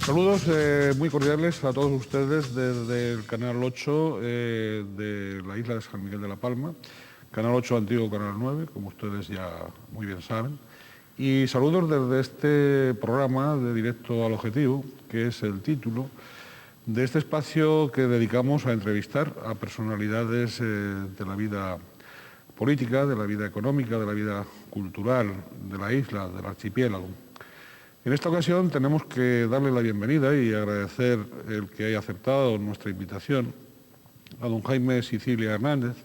Saludos muy cordiales a todos ustedes desde el Canal 8 de la isla de San Miguel de la Palma, Canal 8 antiguo Canal 9, como ustedes ya muy bien saben. Y saludos desde este programa de Directo al Objetivo, que es el título de este espacio que dedicamos a entrevistar a personalidades de la vida política, de la vida económica, de la vida cultural de la isla, del archipiélago. En esta ocasión tenemos que darle la bienvenida y agradecer el que haya aceptado nuestra invitación a don Jaime Sicilia Hernández,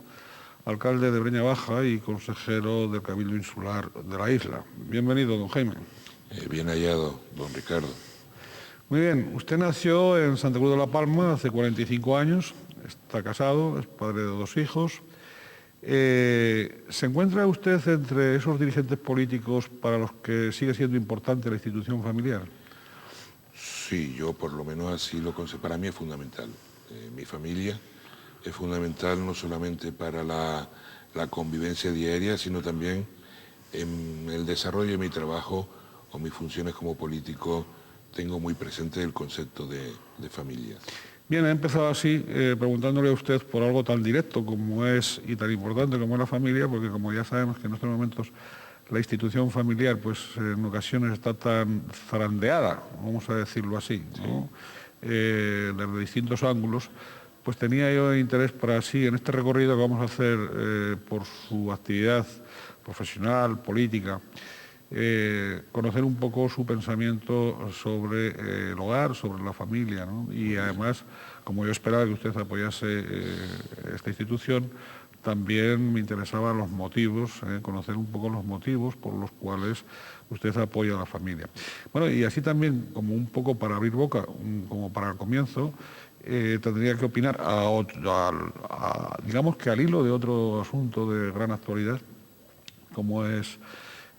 alcalde de Breña Baja y consejero del Cabildo Insular de la isla. Bienvenido, don Jaime. Bien hallado, don Ricardo. Muy bien, usted nació en Santa Cruz de la Palma hace 45 años, está casado, es padre de 2 hijos. ¿Se encuentra usted entre esos dirigentes políticos para los que sigue siendo importante la institución familiar? Sí, yo por lo menos así lo considero. Para mí es fundamental. Mi familia es fundamental no solamente para la convivencia diaria, sino también en el desarrollo de mi trabajo o mis funciones como político. Tengo muy presente el concepto de familia. Bien, he empezado así, preguntándole a usted por algo tan directo como es y tan importante como es la familia, porque como ya sabemos que en estos momentos la institución familiar, pues en ocasiones está tan zarandeada, vamos a decirlo así, ¿no? Desde distintos ángulos, pues tenía yo interés para así, en este recorrido que vamos a hacer por su actividad profesional, política, conocer un poco su pensamiento sobre el hogar, sobre la familia, ¿no? Y además, como yo esperaba que usted apoyase esta institución, también me interesaban los motivos, conocer un poco los motivos por los cuales usted apoya a la familia. Bueno, y así también, como un poco para abrir boca, como para el comienzo, tendría que opinar, digamos que al hilo de otro asunto de gran actualidad, como es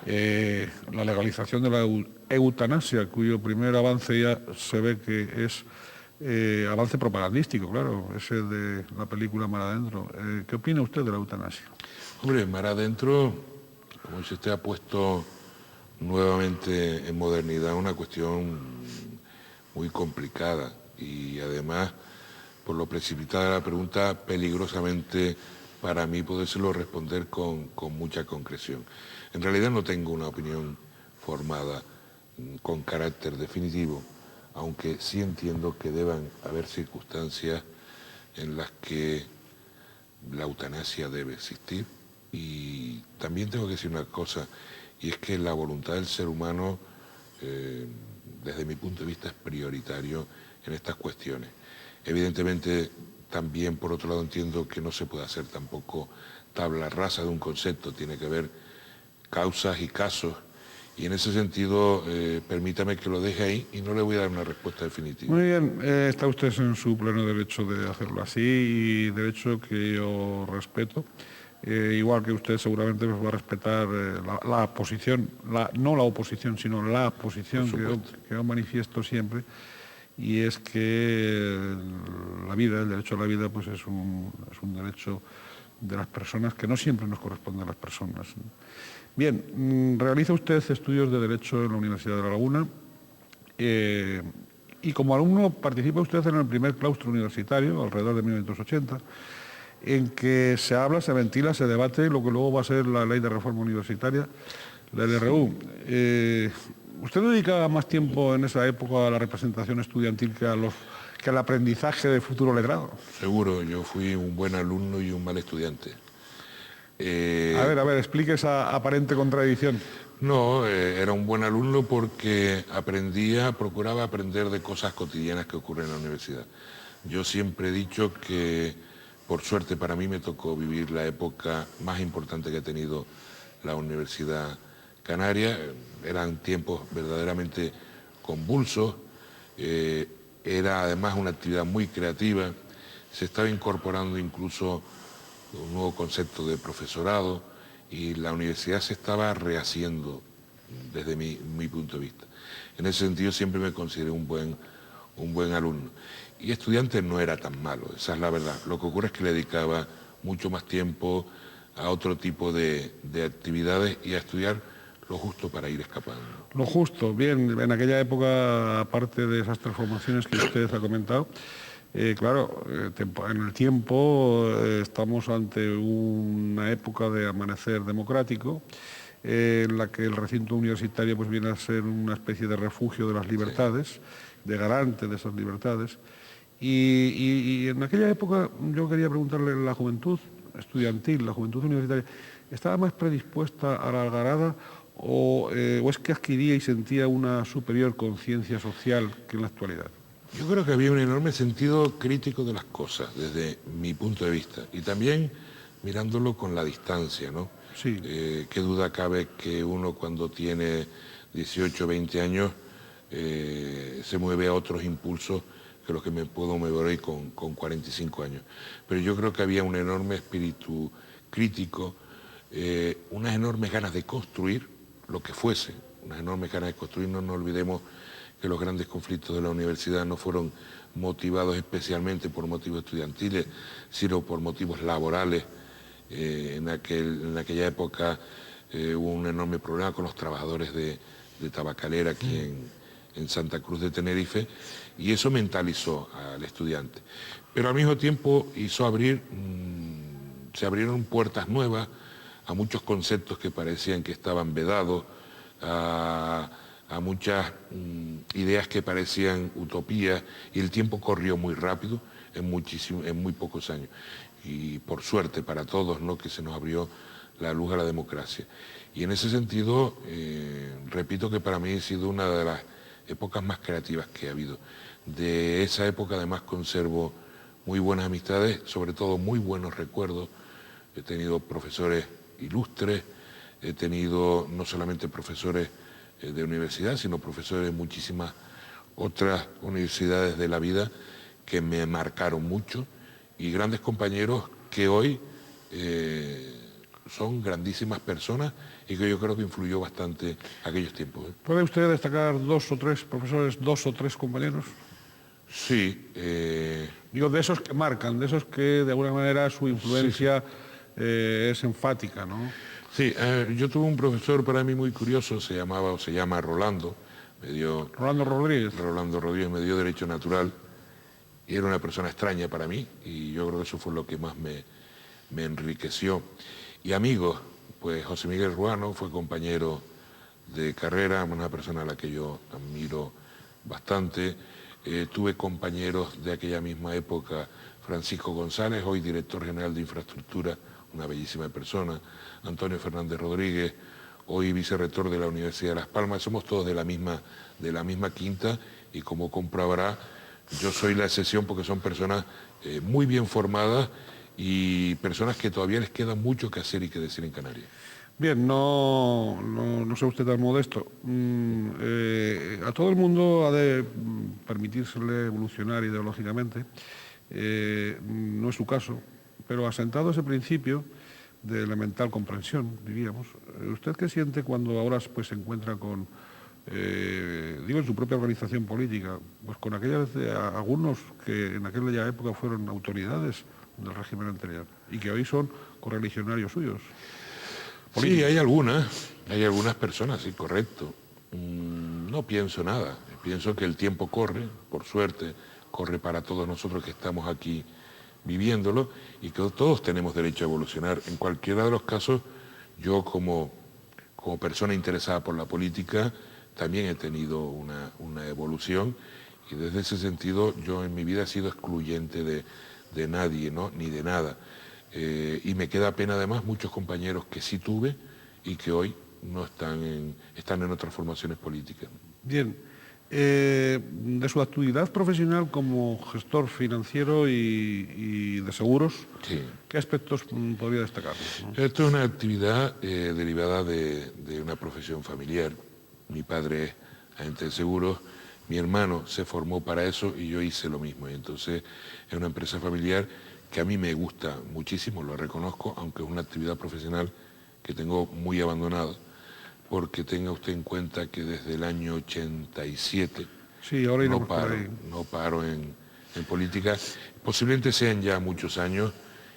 la legalización de la eutanasia, cuyo primer avance ya se ve que es avance propagandístico, claro, ese de la película Mar Adentro. ¿Qué opina usted de la eutanasia? Hombre, Mar Adentro, como dice usted, ha puesto nuevamente en modernidad una cuestión muy complicada y además, por lo precipitada de la pregunta, peligrosamente para mí podérselo responder con mucha concreción. En realidad no tengo una opinión formada con carácter definitivo, aunque sí entiendo que deban haber circunstancias en las que la eutanasia debe existir. Y también tengo que decir una cosa, y es que la voluntad del ser humano, desde mi punto de vista, es prioritario en estas cuestiones. Evidentemente, también por otro lado entiendo que no se puede hacer tampoco tabla rasa de un concepto, tiene que haber causas y casos, y en ese sentido permítame que lo deje ahí y no le voy a dar una respuesta definitiva. Muy bien, está usted en su pleno derecho de hacerlo así y derecho que yo respeto. Igual que usted seguramente va a respetar la posición, no la oposición, sino la posición que yo manifiesto siempre, y es que la vida, el derecho a la vida, pues es un derecho de las personas que no siempre nos corresponde a las personas. Bien, realiza usted estudios de Derecho en la Universidad de La Laguna y como alumno participa usted en el primer claustro universitario, alrededor de 1980, en que se habla, se ventila, se debate lo que luego va a ser la Ley de Reforma Universitaria, la LRU. ¿Usted dedicaba más tiempo en esa época a la representación estudiantil que al aprendizaje de futuro letrado? Seguro, yo fui un buen alumno y un mal estudiante. A ver, explique esa aparente contradicción. No, era un buen alumno porque procuraba aprender de cosas cotidianas que ocurren en la universidad. Yo siempre he dicho que, por suerte para mí, me tocó vivir la época más importante que ha tenido la Universidad Canaria. Eran tiempos verdaderamente convulsos, era además una actividad muy creativa, se estaba incorporando incluso un nuevo concepto de profesorado y la universidad se estaba rehaciendo desde mi punto de vista. En ese sentido siempre me consideré un buen alumno. Y estudiante no era tan malo, esa es la verdad. Lo que ocurre es que le dedicaba mucho más tiempo a otro tipo de actividades y a estudiar lo justo para ir escapando. Lo justo, bien, en aquella época, aparte de esas transformaciones que usted ha comentado, claro, en el tiempo estamos ante una época de amanecer democrático, en la que el recinto universitario pues viene a ser una especie de refugio de las libertades, de garante de esas libertades. Y en aquella época yo quería preguntarle, la juventud estudiantil, la juventud universitaria, ¿estaba más predispuesta a la algarada o es que adquiría y sentía una superior conciencia social que en la actualidad? Yo creo que había un enorme sentido crítico de las cosas, desde mi punto de vista, y también mirándolo con la distancia, ¿no? Sí. Qué duda cabe que uno cuando tiene 18, 20 años se mueve a otros impulsos que los que me puedo mover hoy con 45 años. Pero yo creo que había un enorme espíritu crítico, unas enormes ganas de construir lo que fuese, unas enormes ganas de construir. No nos olvidemos que los grandes conflictos de la universidad no fueron motivados especialmente por motivos estudiantiles, sino por motivos laborales. En aquella época hubo un enorme problema con los trabajadores de tabacalera aquí en Santa Cruz de Tenerife, y eso mentalizó al estudiante. Pero al mismo tiempo hizo se abrieron puertas nuevas a muchos conceptos que parecían que estaban vedados, a muchas ideas que parecían utopías, y el tiempo corrió muy rápido en muy pocos años. Y por suerte para todos, ¿no?, que se nos abrió la luz a la democracia. Y en ese sentido, repito que para mí ha sido una de las épocas más creativas que ha habido. De esa época además conservo muy buenas amistades, sobre todo muy buenos recuerdos. He tenido profesores ilustres, he tenido no solamente profesores de universidad, sino profesores de muchísimas otras universidades de la vida que me marcaron mucho, y grandes compañeros que hoy son grandísimas personas y que yo creo que influyó bastante aquellos tiempos. ¿Puede usted destacar dos o tres profesores, dos o tres compañeros? Sí. Digo, de esos que marcan, de esos que de alguna manera su influencia es enfática, ¿no? Sí, yo tuve un profesor para mí muy curioso, se llama Rolando. Rolando Rodríguez. Rolando Rodríguez me dio Derecho Natural, y era una persona extraña para mí, y yo creo que eso fue lo que más me enriqueció. Y amigos, pues José Miguel Ruano fue compañero de carrera, una persona a la que yo admiro bastante. Tuve compañeros de aquella misma época, Francisco González, hoy director general de Infraestructura, una bellísima persona, Antonio Fernández Rodríguez, hoy vicerrector de la Universidad de Las Palmas. Somos todos de la misma quinta, y como comprobará, yo soy la excepción porque son personas muy bien formadas y personas que todavía les queda mucho que hacer y que decir en Canarias. Bien, no sea usted tan modesto. A todo el mundo ha de permitírsele evolucionar ideológicamente. No es su caso, pero asentado ese principio de elemental comprensión, diríamos, ¿usted qué siente cuando ahora pues, se encuentra con, digo, en su propia organización política, pues con algunos que en aquella época fueron autoridades del régimen anterior y que hoy son correligionarios suyos? Sí, hay algunas personas, sí, correcto. No pienso nada, pienso que el tiempo corre, por suerte, corre para todos nosotros que estamos aquí viviéndolo, y que todos tenemos derecho a evolucionar. En cualquiera de los casos, yo como persona interesada por la política, también he tenido una evolución, y desde ese sentido yo en mi vida he sido excluyente de nadie, ¿no?, ni de nada. Y me queda pena además muchos compañeros que sí tuve y que hoy no están en otras formaciones políticas. Bien. De su actividad profesional como gestor financiero y de seguros, sí, ¿qué aspectos podría destacar? Esto es una actividad derivada de una profesión familiar. Mi padre es agente de seguros, mi hermano se formó para eso y yo hice lo mismo. Y entonces es una empresa familiar que a mí me gusta muchísimo, lo reconozco, aunque es una actividad profesional que tengo muy abandonada, porque tenga usted en cuenta que desde el año 87 sí, ahora no paro en política. Posiblemente sean ya muchos años,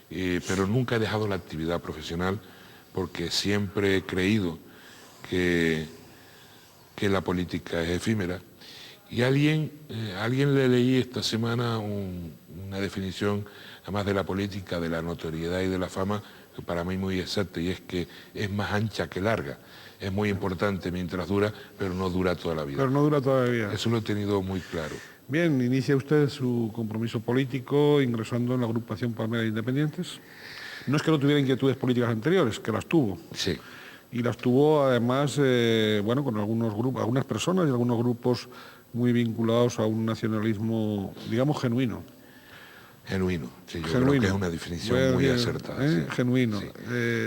pero nunca he dejado la actividad profesional, porque siempre he creído que la política es efímera. Y a alguien le leí esta semana una definición, además de la política, de la notoriedad y de la fama, que para mí muy exacta, y es que es más ancha que larga. Es muy importante mientras dura, pero no dura toda la vida. Pero no dura toda la vida. Eso lo he tenido muy claro. Bien, inicia usted su compromiso político ingresando en la agrupación Palmera de Independientes. No es que no tuviera inquietudes políticas anteriores, que las tuvo. Sí. Y las tuvo además, bueno, con algunos grupos, algunas personas y algunos grupos muy vinculados a un nacionalismo, digamos, genuino. Genuino, sí, yo Genuino. creo que es una definición muy acertada. Sí. Genuino. Sí.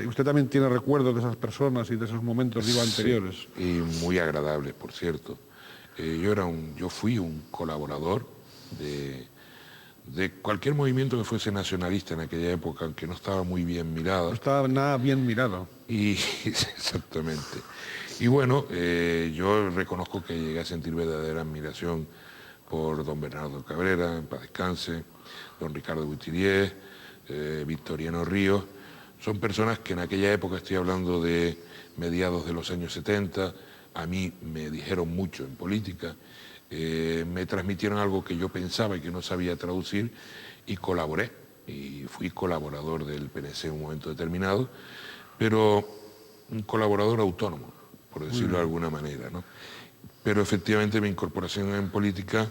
Usted también tiene recuerdos de esas personas y de esos momentos, digo, anteriores. Sí, y muy agradables, por cierto. Yo fui un colaborador de cualquier movimiento que fuese nacionalista en aquella época, aunque no estaba muy bien mirado. No estaba nada bien mirado. Y exactamente. Y bueno, yo reconozco que llegué a sentir verdadera admiración por don Bernardo Cabrera, en paz descanse, don Ricardo Gutierrez, Victoriano Ríos. Son personas que en aquella época, estoy hablando de mediados de los años 70, a mí me dijeron mucho en política, me transmitieron algo que yo pensaba y que no sabía traducir y colaboré. Y fui colaborador del PNC en un momento determinado, pero un colaborador autónomo, por decirlo de alguna manera, ¿no? Pero efectivamente mi incorporación en política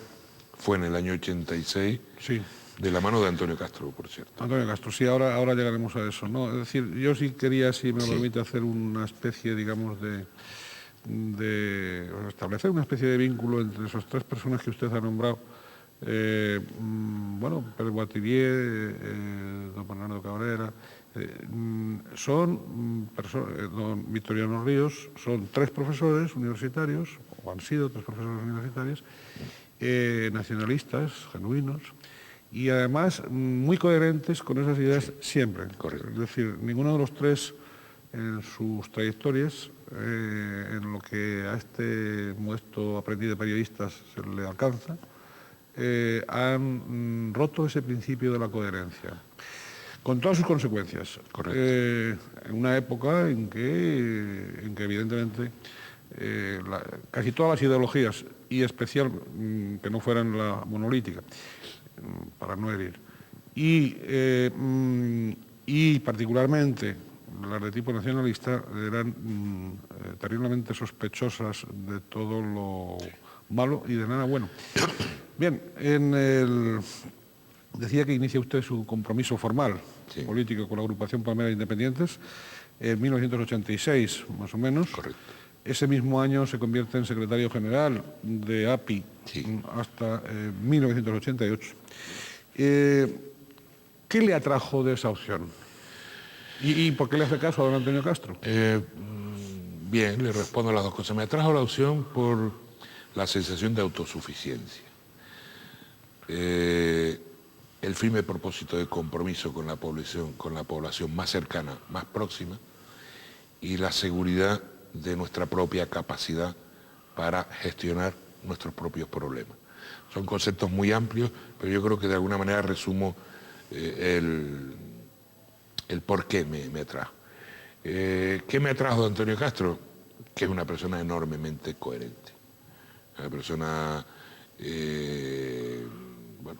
fue en el año 86, sí, de la mano de Antonio Castro, por cierto. Antonio Castro, sí, ahora llegaremos a eso, ¿no? Es decir, yo sí quería, si me lo permite, hacer una especie, digamos, de establecer una especie de vínculo entre esas tres personas que usted ha nombrado. Bueno, Pérez Guatirier, don Bernardo Cabrera, don Victoriano Ríos, son tres profesores universitarios, o han sido tres profesores universitarios, nacionalistas, genuinos, y además muy coherentes con esas ideas siempre. Correcto. Es decir, ninguno de los tres en sus trayectorias, en lo que a este modesto aprendiz de periodistas se le alcanza, han roto ese principio de la coherencia, con todas sus consecuencias. Correcto. En una época en que evidentemente casi todas las ideologías, y especial que no fueran la monolítica, para no herir, y particularmente las de tipo nacionalista, eran terriblemente sospechosas de todo lo malo y de nada bueno. Bien, decía que inicia usted su compromiso formal político con la agrupación Palmera de Independientes en 1986, más o menos. Correcto. Ese mismo año se convierte en secretario general de API hasta 1988. ¿Qué le atrajo de esa opción? ¿Y por qué le hace caso a don Antonio Castro? Bien, le respondo a las dos cosas. Me atrajo la opción por la sensación de autosuficiencia. El firme propósito de compromiso con la población más cercana, más próxima, y la seguridad de nuestra propia capacidad para gestionar nuestros propios problemas. Son conceptos muy amplios, pero yo creo que de alguna manera resumo el por qué me atrajo. ¿Qué me atrajo de Antonio Castro? Que es una persona enormemente coherente. Una persona, bueno,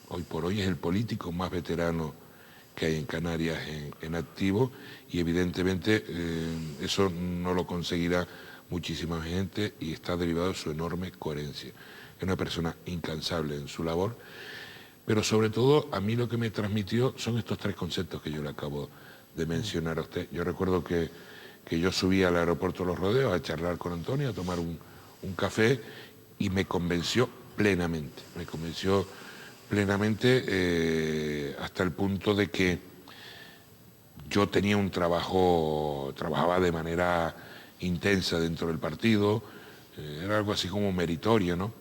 hoy por hoy es el político más veterano que hay en Canarias en activo, y evidentemente eso no lo conseguirá muchísima gente, y está derivado de su enorme coherencia. Es una persona incansable en su labor, pero sobre todo a mí lo que me transmitió son estos tres conceptos que yo le acabo de mencionar a usted. Yo recuerdo que yo subí al aeropuerto de Los Rodeos a charlar con Antonio, a tomar un café, y me convenció plenamente. Hasta el punto de que yo tenía un trabajaba de manera intensa dentro del partido, era algo así como meritorio, ¿no?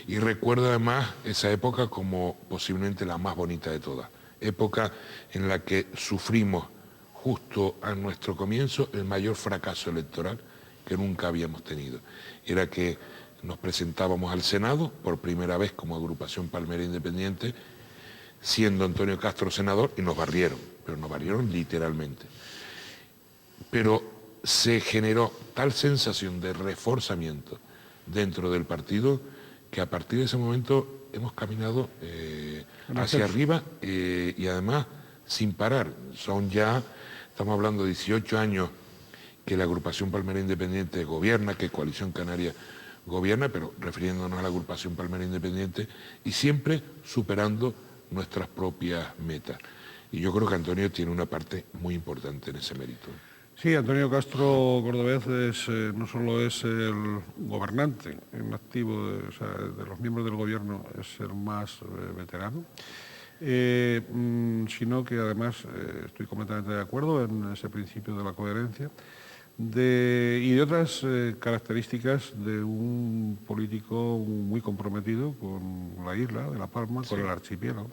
Y recuerdo además esa época como posiblemente la más bonita de todas. Época en la que sufrimos justo a nuestro comienzo el mayor fracaso electoral que nunca habíamos tenido. Era que nos presentábamos al Senado por primera vez como agrupación Palmera Independiente, siendo Antonio Castro senador, y nos barrieron, pero nos barrieron literalmente. Pero se generó tal sensación de reforzamiento dentro del partido que a partir de ese momento hemos caminado hacia arriba y además sin parar. Estamos hablando de 18 años que la agrupación Palmera Independiente gobierna, que Coalición Canaria gobierna, pero refiriéndonos a la agrupación Palmera Independiente y siempre superando nuestras propias metas. Y yo creo que Antonio tiene una parte muy importante en ese mérito. Sí, Antonio Castro Cordovez no solo es el gobernante en activo de los miembros del gobierno, es el más veterano, sino que además estoy completamente de acuerdo en ese principio de la coherencia y de otras características de un político muy comprometido con la isla de La Palma, con el archipiélago.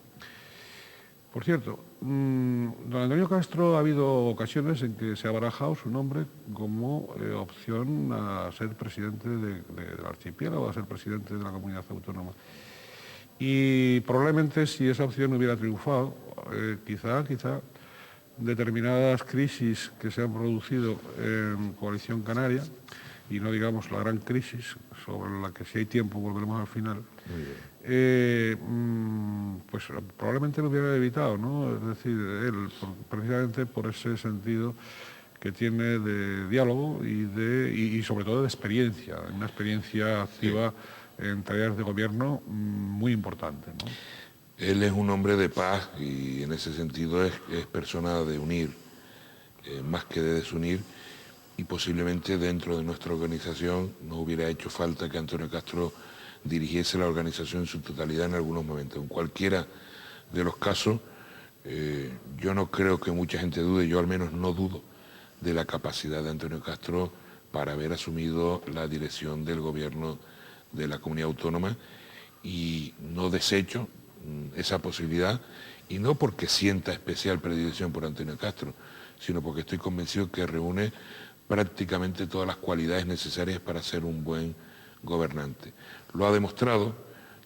Por cierto, don Antonio Castro ha habido ocasiones en que se ha barajado su nombre como opción a ser presidente del archipiélago, a ser presidente de la comunidad autónoma. Y probablemente si esa opción hubiera triunfado, quizá determinadas crisis que se han producido en Coalición Canaria, y no digamos la gran crisis sobre la que si hay tiempo volveremos al final, pues probablemente lo hubiera evitado, ¿no? Es decir, él, precisamente por ese sentido que tiene de diálogo y sobre todo de experiencia, una experiencia activa en tareas de gobierno muy importante, ¿no? Él es un hombre de paz y en ese sentido es persona de unir, más que de desunir, y posiblemente dentro de nuestra organización no hubiera hecho falta que Antonio Castro dirigiese la organización en su totalidad en algunos momentos. En cualquiera de los casos, yo no creo que mucha gente dude, yo al menos no dudo de la capacidad de Antonio Castro para haber asumido la dirección del gobierno de la comunidad autónoma y no desecho esa posibilidad, y no porque sienta especial predilección por Antonio Castro, sino porque estoy convencido que reúne prácticamente todas las cualidades necesarias para ser un buen gobernante. Lo ha demostrado,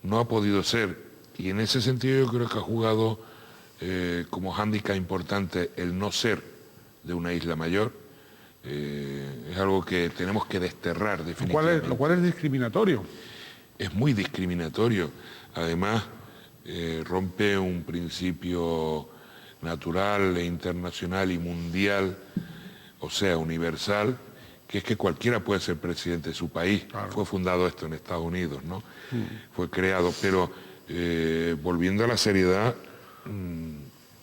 no ha podido ser, y en ese sentido yo creo que ha jugado como hándicap importante el no ser de una isla mayor. Es algo que tenemos que desterrar definitivamente. Lo cual es discriminatorio. Es muy discriminatorio. Además, rompe un principio natural e internacional y mundial, o sea, universal, que es que cualquiera puede ser presidente de su país. Claro. Fue fundado esto en Estados Unidos, ¿no? Fue creado, pero volviendo a la seriedad,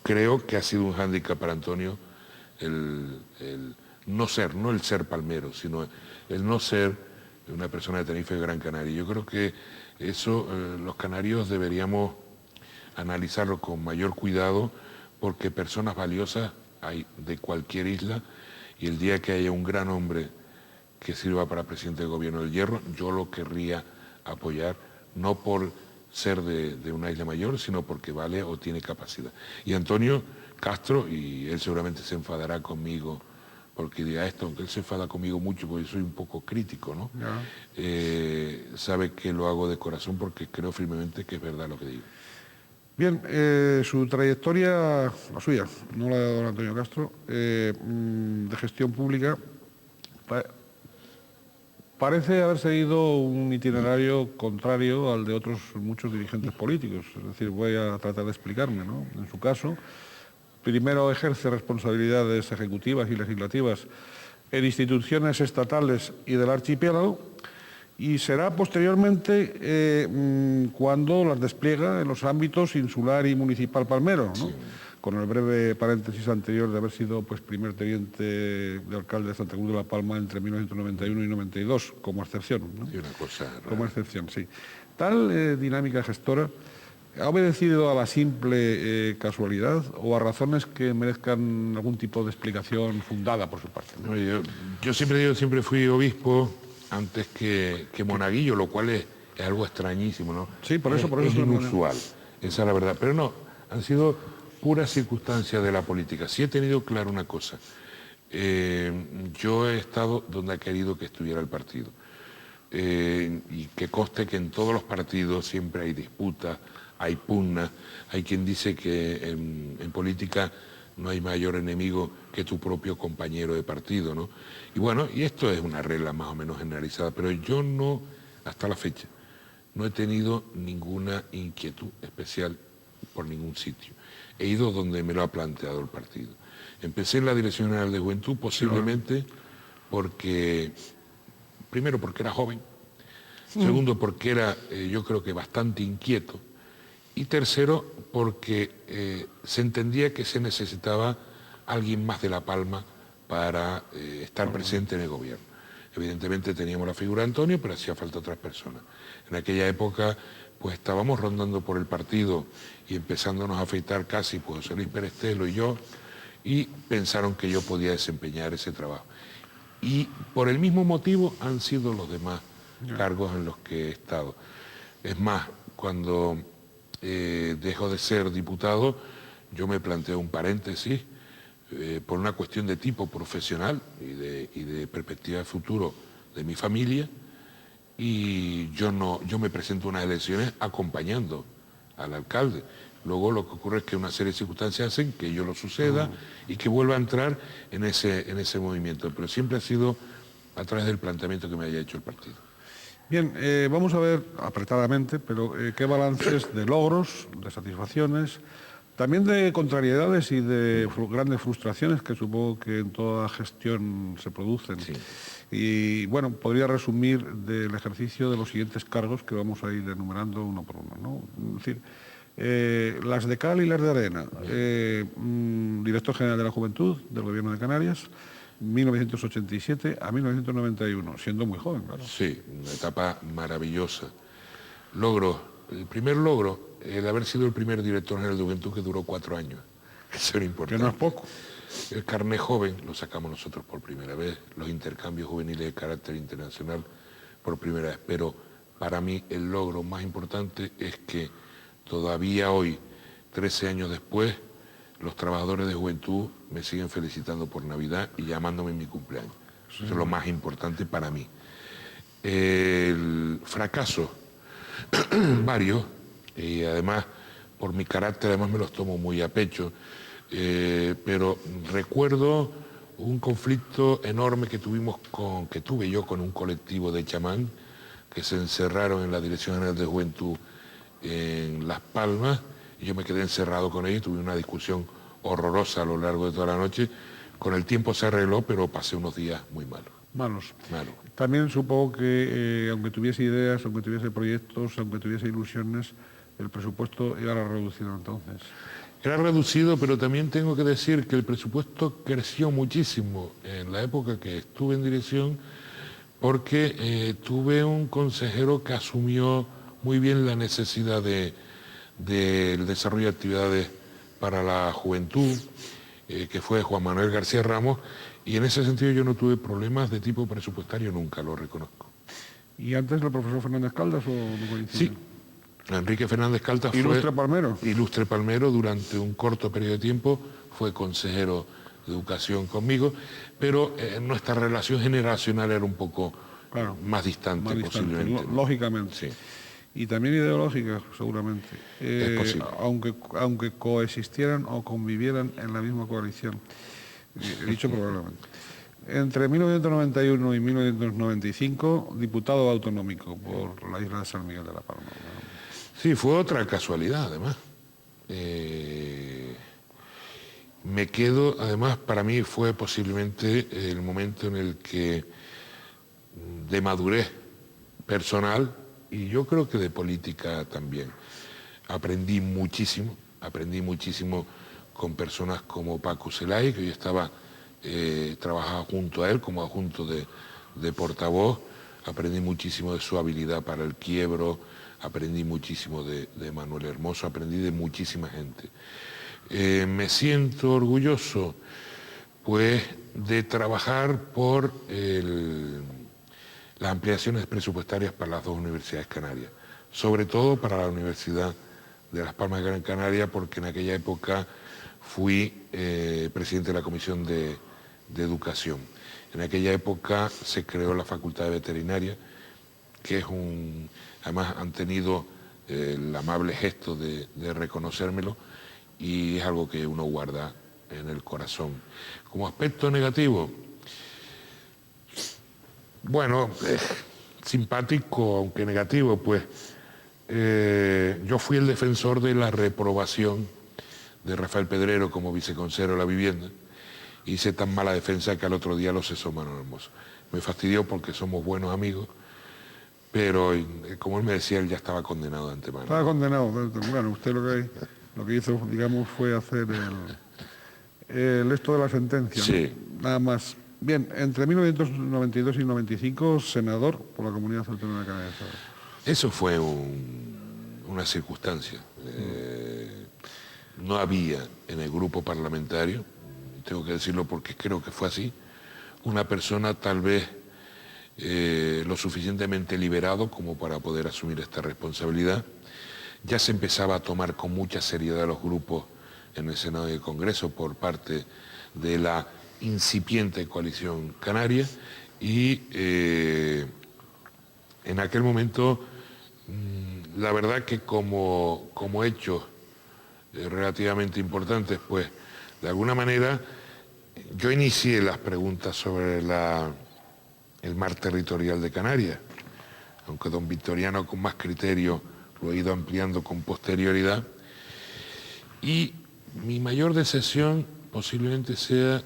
creo que ha sido un hándicap para Antonio el no ser, no el ser palmero, sino el no ser una persona de Tenerife de Gran Canaria. Yo creo que eso los canarios deberíamos analizarlo con mayor cuidado, porque personas valiosas hay de cualquier isla, y el día que haya un gran hombre que sirva para presidente del gobierno del Hierro, yo lo querría apoyar, no por ser de una isla mayor, sino porque vale o tiene capacidad. Y Antonio Castro, y él seguramente se enfadará conmigo porque diga esto, aunque él se enfada conmigo mucho porque soy un poco crítico, ¿no? Sabe que lo hago de corazón porque creo firmemente que es verdad lo que digo. Bien, su trayectoria, la suya, no la de don Antonio Castro, de gestión pública, parece haber seguido un itinerario contrario al de otros muchos dirigentes políticos. Es decir, voy a tratar de explicarme, ¿no? En su caso, primero ejerce responsabilidades ejecutivas y legislativas en instituciones estatales y del archipiélago, y será posteriormente cuando las despliega en los ámbitos insular y municipal palmero, ¿no? Sí. Con el breve paréntesis anterior de haber sido primer teniente de alcalde de Santa Cruz de la Palma entre 1991 y 92, como excepción, ¿no? Sí, una cosa rara. Como excepción, sí. Tal dinámica gestora, ¿ha obedecido a la simple casualidad o a razones que merezcan algún tipo de explicación fundada por su parte, ¿no? Yo siempre digo, siempre fui obispo antes que monaguillo, lo cual es algo extrañísimo, ¿no? Sí, por eso es inusual, esa es la verdad. Pero no, han sido puras circunstancias de la política. Sí he tenido claro una cosa. Yo he estado donde ha querido que estuviera el partido. Y que conste que en todos los partidos siempre hay disputas, hay pugnas, hay quien dice que en política no hay mayor enemigo que tu propio compañero de partido, ¿no? Y bueno, y esto es una regla más o menos generalizada, pero yo no, hasta la fecha, no he tenido ninguna inquietud especial por ningún sitio. He ido donde me lo ha planteado el partido. Empecé en la Dirección General de Juventud, posiblemente porque, primero porque era joven, segundo porque era, yo creo que bastante inquieto, y tercero porque se entendía que se necesitaba alguien más de La Palma para estar presente en el gobierno. Evidentemente teníamos la figura de Antonio, pero hacía falta otras personas. En aquella época pues estábamos rondando por el partido y empezándonos a afeitar casi pues José Luis Pérez Telo y yo, y pensaron que yo podía desempeñar ese trabajo. Y por el mismo motivo han sido los demás cargos en los que he estado. Es más, cuando dejo de ser diputado, yo me planteo un paréntesis por una cuestión de tipo profesional y de perspectiva de futuro de mi familia, y yo me presento a unas elecciones acompañando al alcalde. Luego lo que ocurre es que una serie de circunstancias hacen que yo lo suceda y que vuelva a entrar en ese movimiento, pero siempre ha sido a través del planteamiento que me haya hecho el partido. Bien, vamos a ver apretadamente, pero qué balances de logros, de satisfacciones, también de contrariedades y de grandes frustraciones que supongo que en toda gestión se producen. Sí. Y bueno, podría resumir del ejercicio de los siguientes cargos que vamos a ir enumerando uno por uno, ¿no? Es decir, las de cal y las de arena. Director General de la Juventud del Gobierno de Canarias, 1987 a 1991, siendo muy joven, claro. Sí, una etapa maravillosa. El primer logro, el haber sido el primer director general de Juventud que duró 4 años. Eso era importante. Que no es poco. El carné joven lo sacamos nosotros por primera vez, los intercambios juveniles de carácter internacional por primera vez, pero para mí el logro más importante es que todavía hoy, 13 años después, los trabajadores de juventud me siguen felicitando por Navidad y llamándome en mi cumpleaños. Eso es lo más importante para mí. El fracaso, varios, y además por mi carácter además me los tomo muy a pecho, pero recuerdo un conflicto enorme que tuve yo con un colectivo de chamán que se encerraron en la Dirección General de Juventud en Las Palmas, y yo me quedé encerrado con ellos, tuve una discusión horrorosa a lo largo de toda la noche. Con el tiempo se arregló, pero pasé unos días muy malos. Malos. Malo. También supongo que aunque tuviese ideas, aunque tuviese proyectos, aunque tuviese ilusiones, el presupuesto era reducido entonces. Era reducido, pero también tengo que decir que el presupuesto creció muchísimo en la época que estuve en dirección, porque tuve un consejero que asumió muy bien la necesidad del desarrollo de actividades para la juventud, que fue Juan Manuel García Ramos, y en ese sentido yo no tuve problemas de tipo presupuestario nunca, lo reconozco. ¿Y antes el profesor Fernández Caldas o no coincide? Sí, Enrique Fernández Caldas fue... Ilustre palmero. Ilustre palmero, durante un corto periodo de tiempo fue consejero de educación conmigo, pero nuestra relación generacional era un poco más distante, posiblemente. Lógicamente. Sí. Y también ideológica, seguramente. Es posible. Aunque coexistieran o convivieran en la misma coalición. He dicho probablemente. Entre 1991 y 1995, diputado autonómico por la isla de San Miguel de la Palma. Sí, fue otra casualidad, además. Me quedo, además, para mí fue posiblemente el momento en el que, de madurez personal, y yo creo que de política también, aprendí muchísimo con personas como Paco Zelay, que yo trabajaba junto a él como adjunto de portavoz. Aprendí muchísimo de su habilidad para el quiebro, aprendí muchísimo de Manuel Hermoso, aprendí de muchísima gente. Me siento orgulloso, pues, de trabajar por las ampliaciones presupuestarias para las 2 universidades canarias, sobre todo para la Universidad de Las Palmas de Gran Canaria, porque en aquella época fui presidente de la Comisión de Educación. En aquella época se creó la Facultad de Veterinaria, que es además han tenido el amable gesto de reconocérmelo, y es algo que uno guarda en el corazón. Como aspecto negativo, bueno, simpático, aunque negativo, pues yo fui el defensor de la reprobación de Rafael Pedrero como viceconsejero de la vivienda. Hice tan mala defensa que al otro día lo cesó Manuel Hermoso. Me fastidió porque somos buenos amigos, pero como él me decía, él ya estaba condenado de antemano. Estaba condenado, bueno, usted lo que hizo, digamos, fue hacer esto de la sentencia, sí. ¿no? Nada más. Bien, entre 1992 y 95, senador por la Comunidad Autónoma de Canarias. Eso fue una circunstancia. No había en el grupo parlamentario, tengo que decirlo porque creo que fue así, una persona tal vez lo suficientemente liberado como para poder asumir esta responsabilidad. Ya se empezaba a tomar con mucha seriedad los grupos en el Senado y el Congreso por parte de la incipiente coalición canaria y en aquel momento la verdad que como hechos relativamente importantes, pues de alguna manera yo inicié las preguntas sobre el mar territorial de Canarias, aunque don Victoriano con más criterio lo ha ido ampliando con posterioridad, y mi mayor decepción posiblemente sea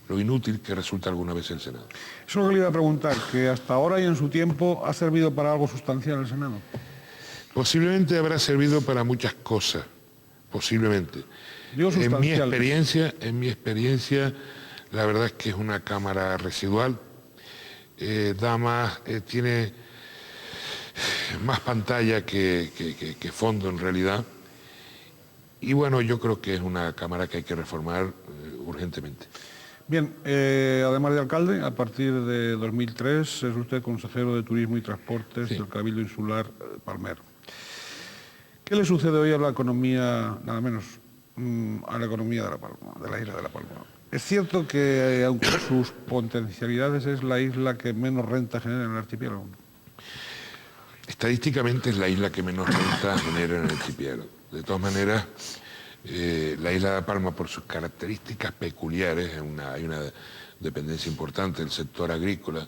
lo inútil que resulta alguna vez el Senado. Eso es lo que le iba a preguntar, que hasta ahora y en su tiempo ha servido para algo sustancial el Senado. Posiblemente habrá servido para muchas cosas, posiblemente. Digo sustancial. En mi experiencia, la verdad es que es una cámara residual, tiene más pantalla que fondo en realidad. Y bueno, yo creo que es una cámara que hay que reformar urgentemente. Bien, además de alcalde, a partir de 2003 es usted consejero de Turismo y Transportes del Cabildo Insular Palmero. ¿Qué le sucede hoy a la economía, nada menos, a la economía de La Palma, de la isla de La Palma? Es cierto que, aunque sus potencialidades, es la isla que menos renta genera en el archipiélago. Estadísticamente es la isla que menos renta genera en el archipiélago. De todas maneras, la isla de La Palma, por sus características peculiares, hay una dependencia importante del sector agrícola,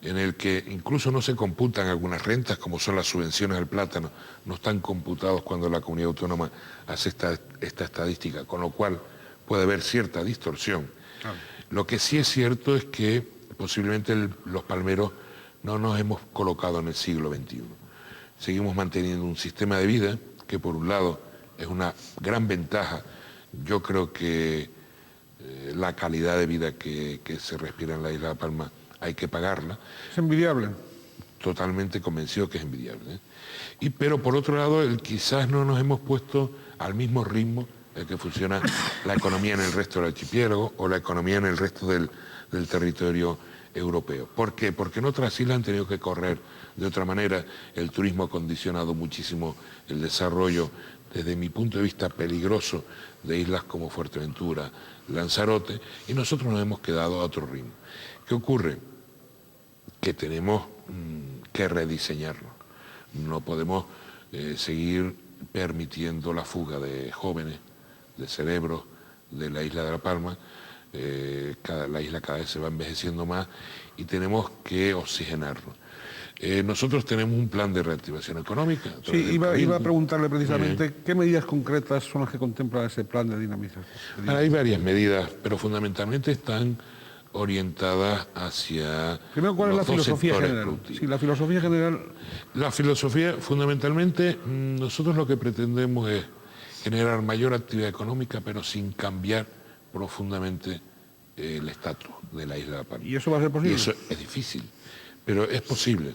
en el que incluso no se computan algunas rentas, como son las subvenciones al plátano, no están computados cuando la comunidad autónoma hace esta estadística, con lo cual puede haber cierta distorsión. Lo que sí es cierto es que posiblemente los palmeros no nos hemos colocado en el siglo XXI. Seguimos manteniendo un sistema de vida que por un lado es una gran ventaja. Yo creo que la calidad de vida que se respira en la isla de Palma hay que pagarla. Es envidiable. Totalmente convencido que es envidiable. Pero por otro lado, quizás no nos hemos puesto al mismo ritmo en que funciona la economía en el resto del archipiélago o la economía en el resto del territorio europeo. ¿Por qué? Porque en otras islas han tenido que correr de otra manera. El turismo ha condicionado muchísimo el desarrollo, desde mi punto de vista peligroso, de islas como Fuerteventura, Lanzarote, y nosotros nos hemos quedado a otro ritmo. ¿Qué ocurre? Que tenemos que rediseñarlo. No podemos seguir permitiendo la fuga de jóvenes, de cerebros de la isla de La Palma. La isla cada vez se va envejeciendo más y tenemos que oxigenarlo. Nosotros tenemos un plan de reactivación económica. Sí, iba a preguntarle precisamente qué medidas concretas son las que contempla ese plan de dinamización. Hay varias medidas, pero fundamentalmente están orientadas hacia... Primero, ¿cuál es la filosofía general? Sí, la filosofía general... La filosofía, fundamentalmente, nosotros lo que pretendemos es generar mayor actividad económica, pero sin cambiar profundamente el estatus de la isla de La Palma. ¿Y eso va a ser posible? Y eso es difícil, pero es posible.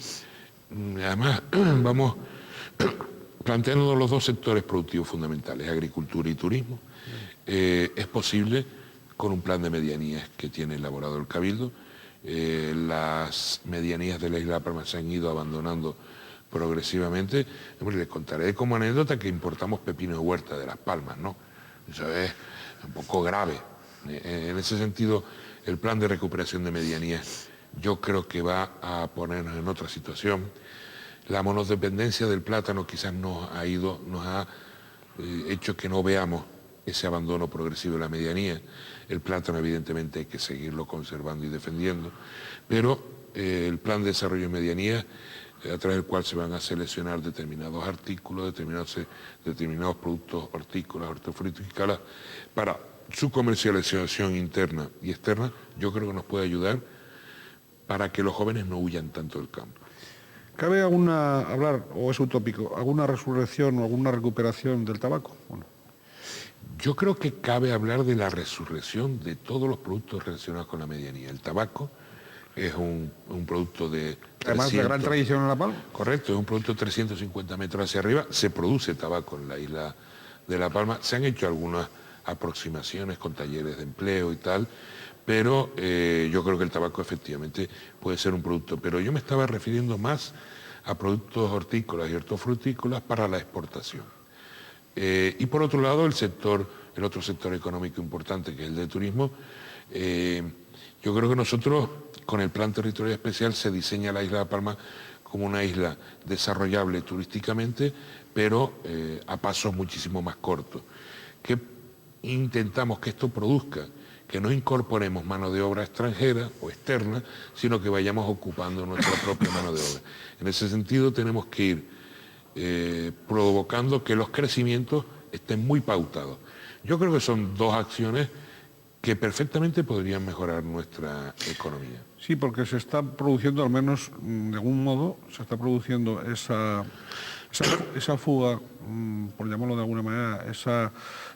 Además, vamos planteándonos los dos sectores productivos fundamentales, agricultura y turismo. Es posible con un plan de medianías que tiene elaborado el Cabildo. Las medianías de la isla de La Palma se han ido abandonando progresivamente. Les contaré como anécdota que importamos pepinos de huerta de Las Palmas, ¿no? Eso es un poco grave. En ese sentido, el plan de recuperación de medianías yo creo que va a ponernos en otra situación. La monodependencia del plátano quizás nos ha hecho que no veamos ese abandono progresivo de la medianía. El plátano evidentemente hay que seguirlo conservando y defendiendo, pero el plan de desarrollo de medianía, a través del cual se van a seleccionar determinados artículos, determinados productos hortícolas, hortofrutícolas, para su comercialización interna y externa, yo creo que nos puede ayudar para que los jóvenes no huyan tanto del campo. ¿Cabe hablar, o es utópico, alguna resurrección o alguna recuperación del tabaco? Bueno. Yo creo que cabe hablar de la resurrección de todos los productos relacionados con la medianía. El tabaco es un producto de 300, además de gran tradición en La Palma. Correcto, es un producto de 350 metros hacia arriba. Se produce tabaco en la isla de La Palma. Se han hecho algunas aproximaciones con talleres de empleo y tal, pero yo creo que el tabaco efectivamente puede ser un producto. Pero yo me estaba refiriendo más a productos hortícolas y hortofrutícolas para la exportación. Y por otro lado, el otro sector económico importante, que es el de turismo, yo creo que nosotros, con el Plan Territorial Especial, se diseña la isla de Palma como una isla desarrollable turísticamente, pero a pasos muchísimo más cortos. ¿Qué intentamos que esto produzca? Que no incorporemos mano de obra extranjera o externa, sino que vayamos ocupando nuestra propia mano de obra. En ese sentido tenemos que ir provocando que los crecimientos estén muy pautados. Yo creo que son dos acciones que perfectamente podrían mejorar nuestra economía. Sí, porque se está produciendo, al menos de algún modo, se está produciendo esa fuga, por llamarlo de alguna manera, esa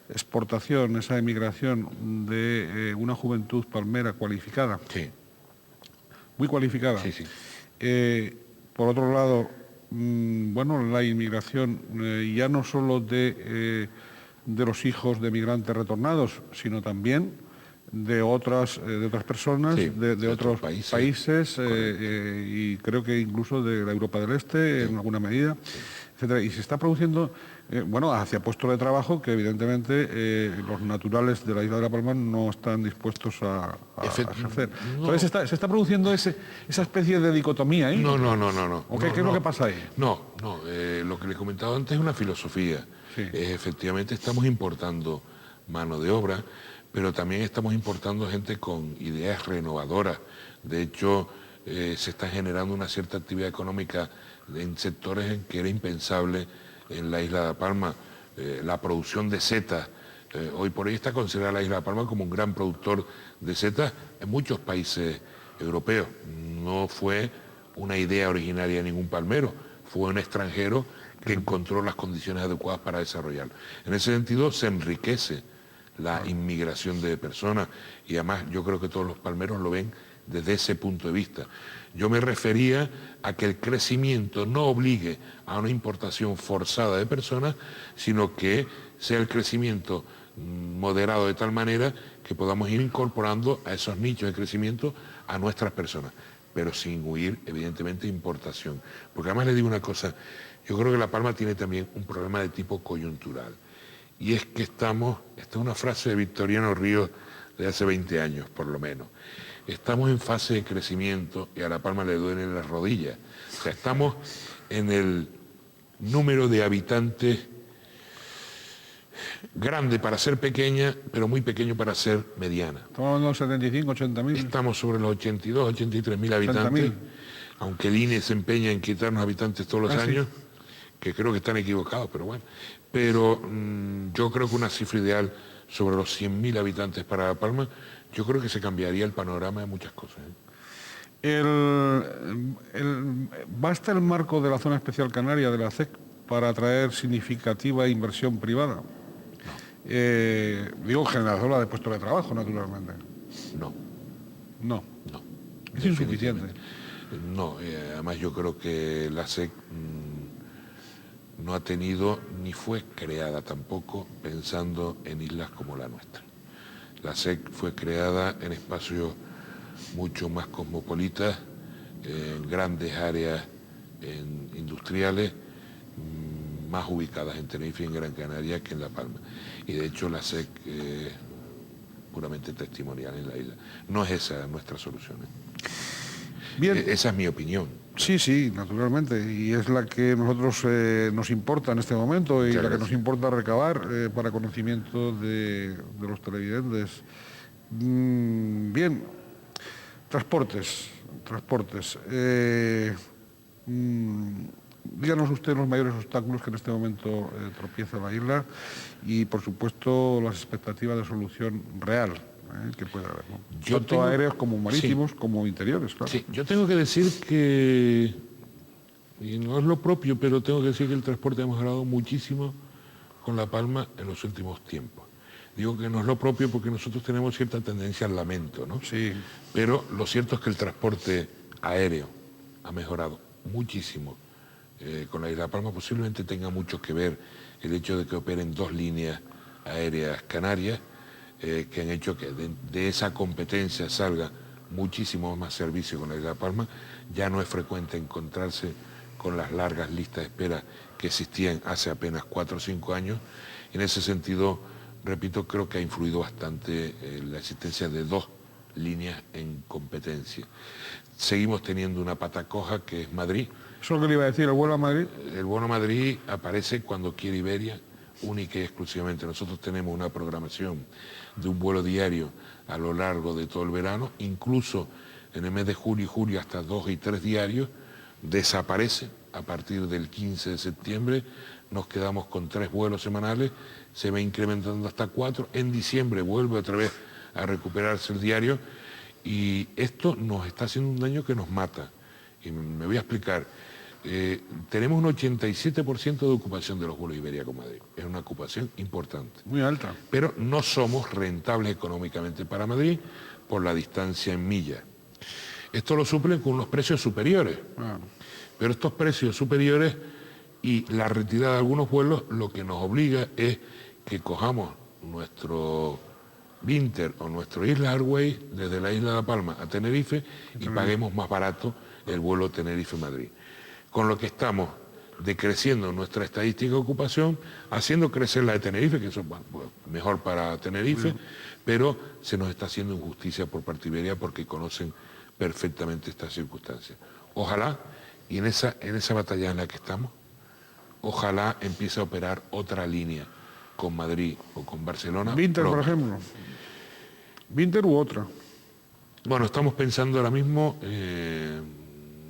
exportación, esa emigración de una juventud palmera cualificada. Sí. Muy cualificada. Sí, sí. Por otro lado, bueno, la inmigración ya no solo de los hijos de migrantes retornados, sino también de otras personas, sí, de otros países y creo que incluso de la Europa del Este, sí, en alguna medida, sí, etcétera. Y se está produciendo, hacia puestos de trabajo que evidentemente los naturales de la isla de La Palma no están dispuestos a ejercer. No. Entonces se está produciendo esa especie de dicotomía ahí. No. ¿O qué es lo que pasa ahí? Lo que les he comentado antes es una filosofía. Sí. Efectivamente estamos importando mano de obra, pero también estamos importando gente con ideas renovadoras. De hecho, se está generando una cierta actividad económica en sectores en que era impensable en la isla de La Palma. La producción de setas, hoy por hoy está considerada la isla de La Palma como un gran productor de setas en muchos países europeos. No fue una idea originaria de ningún palmero, fue un extranjero que encontró las condiciones adecuadas para desarrollarlo. En ese sentido se enriquece la inmigración de personas y además yo creo que todos los palmeros lo ven desde ese punto de vista. Yo me refería a que el crecimiento no obligue a una importación forzada de personas, sino que sea el crecimiento moderado de tal manera que podamos ir incorporando a esos nichos de crecimiento a nuestras personas, pero sin huir evidentemente de importación. Porque además les digo una cosa, yo creo que La Palma tiene también un problema de tipo coyuntural. Y es que esta es una frase de Victoriano Ríos de hace 20 años, por lo menos. Estamos en fase de crecimiento y a La Palma le duelen las rodillas. O sea, estamos en el número de habitantes grande para ser pequeña, pero muy pequeño para ser mediana. Estamos hablando de 75, 80 mil. Estamos sobre los 82, 83 mil habitantes, aunque el INE se empeña en quitarnos habitantes todos los años, sí, que creo que están equivocados, pero bueno. Pero yo creo que una cifra ideal sobre los 100.000 habitantes para La Palma, yo creo que se cambiaría el panorama de muchas cosas. ¿Basta el marco de la Zona Especial Canaria de la CEC para atraer significativa inversión privada? No. Digo, generadora de puestos de trabajo, naturalmente. No. Es insuficiente. No, además yo creo que la SEC no ha tenido ni fue creada tampoco pensando en islas como la nuestra. La SEC fue creada en espacios mucho más cosmopolitas, en grandes áreas industriales, más ubicadas en Tenerife y en Gran Canaria que en La Palma. Y de hecho la SEC es puramente testimonial en la isla. No es esa nuestra solución. Bien. Esa es mi opinión. Sí, sí, naturalmente, y es la que nosotros nos importa en este momento y Muchas la que gracias. nos importa recabar para conocimiento de los televidentes. Bien, transportes. Díganos usted los mayores obstáculos que en este momento tropieza la isla y, por supuesto, las expectativas de solución real que puede haber, ¿no? Tanto aéreos como marítimos, sí, como interiores, claro. sí, yo tengo que decir que, y no es lo propio, pero tengo que decir que el transporte ha mejorado muchísimo con La Palma en los últimos tiempos. Digo que no es lo propio porque nosotros tenemos cierta tendencia al lamento, ¿no? Sí. Pero lo cierto es que el transporte aéreo ha mejorado muchísimo con la isla de Palma. Posiblemente tenga mucho que ver el hecho de que operen 2 líneas aéreas canarias que han hecho que de esa competencia salga muchísimo más servicio con la isla de Palma. Ya no es frecuente encontrarse con las largas listas de espera que existían hace apenas 4 o 5 años. En ese sentido, repito, creo que ha influido bastante la existencia de 2 líneas en competencia. Seguimos teniendo una pata coja que es Madrid. Eso es lo que le iba a decir, el vuelo a Madrid. El vuelo a Madrid aparece cuando quiere Iberia, única y exclusivamente. Nosotros tenemos una programación de un vuelo diario a lo largo de todo el verano, incluso en el mes de julio y julio hasta 2 y 3 diarios, desaparece a partir del 15 de septiembre, nos quedamos con 3 vuelos semanales, se va incrementando hasta 4, en diciembre vuelve otra vez a recuperarse el diario y esto nos está haciendo un daño que nos mata. Y me voy a explicar. Tenemos un 87% de ocupación de los vuelos Iberia con Madrid. Es una ocupación importante. Muy alta. Pero no somos rentables económicamente para Madrid por la distancia en millas. Esto lo suplen con unos precios superiores. Pero estos precios superiores y la retirada de algunos vuelos lo que nos obliga es que cojamos nuestro Vinter o nuestro Isla Airways desde la isla de La Palma a Tenerife y paguemos más barato el vuelo Tenerife-Madrid. Con lo que estamos decreciendo nuestra estadística de ocupación, haciendo crecer la de Tenerife, que eso es mejor para Tenerife, pero se nos está haciendo injusticia por parte de Iberia porque conocen perfectamente estas circunstancias. Ojalá, y en esa batalla en la que estamos, ojalá empiece a operar otra línea con Madrid o con Barcelona. Vinter, por ejemplo. Vinter u otra. Bueno, estamos pensando ahora mismo,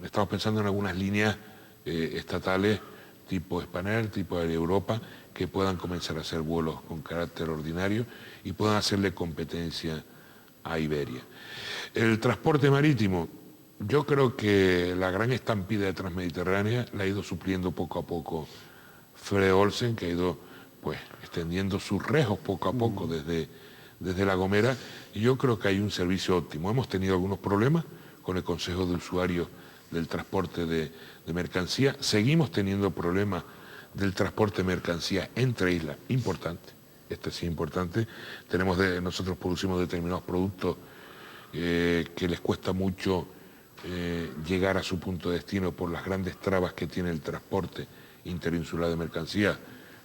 estamos pensando en algunas líneas estatales tipo Spanair, tipo Air Europa, que puedan comenzar a hacer vuelos con carácter ordinario y puedan hacerle competencia a Iberia. El transporte marítimo, yo creo que la gran estampida de Transmediterránea la ha ido supliendo poco a poco Fred Olsen, que ha ido pues extendiendo sus rejos poco a poco desde La Gomera, y yo creo que hay un servicio óptimo. Hemos tenido algunos problemas con el Consejo de Usuarios del transporte de mercancías, seguimos teniendo problemas del transporte de mercancías entre islas, importante, este sí es importante. Nosotros producimos determinados productos que les cuesta mucho llegar a su punto de destino por las grandes trabas que tiene el transporte interinsular de mercancías,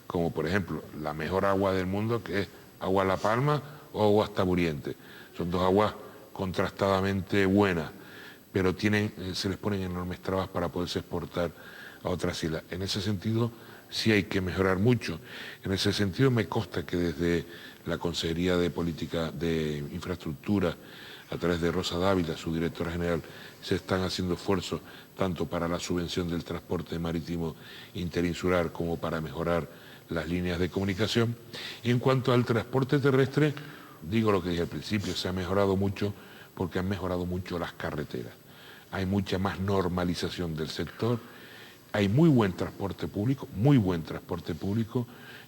como por ejemplo la mejor agua del mundo, que es agua La Palma o agua Taburiente. Son 2 aguas contrastadamente buenas, pero se les ponen enormes trabas para poderse exportar a otras islas. En ese sentido sí hay que mejorar mucho. En ese sentido me consta que desde la Consejería de Política de Infraestructura, a través de Rosa Dávila, su directora general, se están haciendo esfuerzos tanto para la subvención del transporte marítimo interinsular como para mejorar las líneas de comunicación. Y en cuanto al transporte terrestre, digo lo que dije al principio, se ha mejorado mucho porque han mejorado mucho las carreteras. Hay mucha más normalización del sector, hay muy buen transporte público,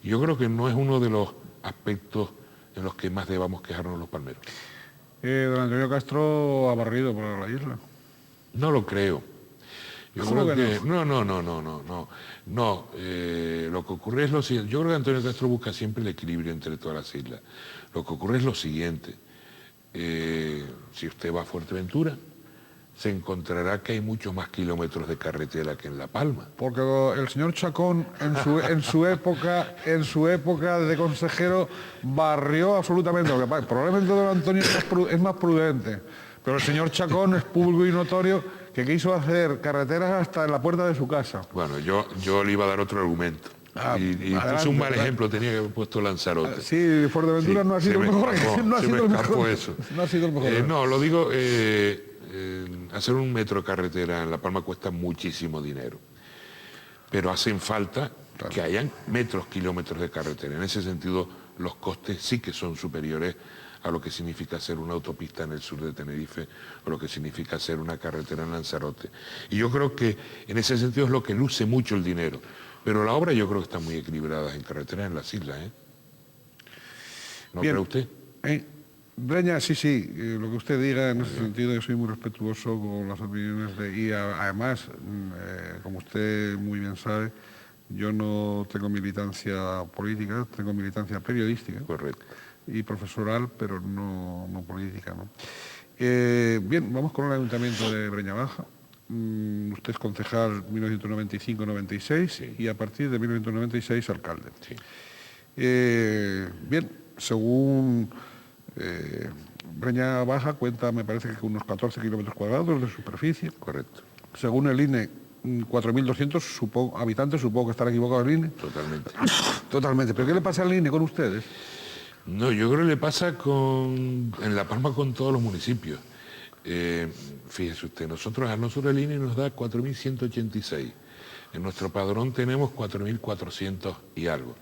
y yo creo que no es uno de los aspectos en los que más debamos quejarnos los palmeros. Don Antonio Castro ha barrido por la isla. No lo creo. Yo ¿Cómo creo que que no. Lo que ocurre es lo siguiente. Yo creo que Antonio Castro busca siempre el equilibrio entre todas las islas. Lo que ocurre es lo siguiente. Si usted va a Fuerteventura, se encontrará que hay muchos más kilómetros de carretera que en La Palma. Porque el señor Chacón en su época de consejero barrió absolutamente. Probablemente don Antonio es más prudente, pero el señor Chacón es público y notorio que quiso hacer carreteras hasta en la puerta de su casa. Bueno, yo le iba a dar otro argumento. Y puse un mal ejemplo, tenía que haber puesto Lanzarote. Sí, Fuerteventura no ha sido el mejor. No ha sido el mejor. Eso. No ha sido el mejor. No, lo digo, hacer un metro de carretera en La Palma cuesta muchísimo dinero. Pero hacen falta que hayan metros, kilómetros de carretera. En ese sentido, los costes sí que son superiores a lo que significa hacer una autopista en el sur de Tenerife o lo que significa hacer una carretera en Lanzarote. Y yo creo que en ese sentido es lo que luce mucho el dinero. Pero la obra yo creo que está muy equilibrada en carreteras en las islas, ¿eh? ¿No cree usted? Breña, sí, lo que usted diga en ese sentido, yo soy muy respetuoso con las opiniones y además, como usted muy bien sabe, yo no tengo militancia política, tengo militancia periodística. Correcto. Y profesoral, pero no política, ¿no? Bien, vamos con el Ayuntamiento de Breña Baja. Usted es concejal 1995-96 sí. Y a partir de 1996 alcalde. Sí. Bien, según Breña Baja cuenta, me parece que con unos 14 kilómetros cuadrados de superficie. Correcto. Según el INE, 4.200 habitantes, supongo que estará equivocado el INE. Totalmente. Totalmente. ¿Pero qué le pasa al INE con ustedes? No, yo creo que le pasa en La Palma con todos los municipios. Fíjese usted, a nosotros el INE nos da 4.186. En nuestro padrón tenemos 4.400 y algo.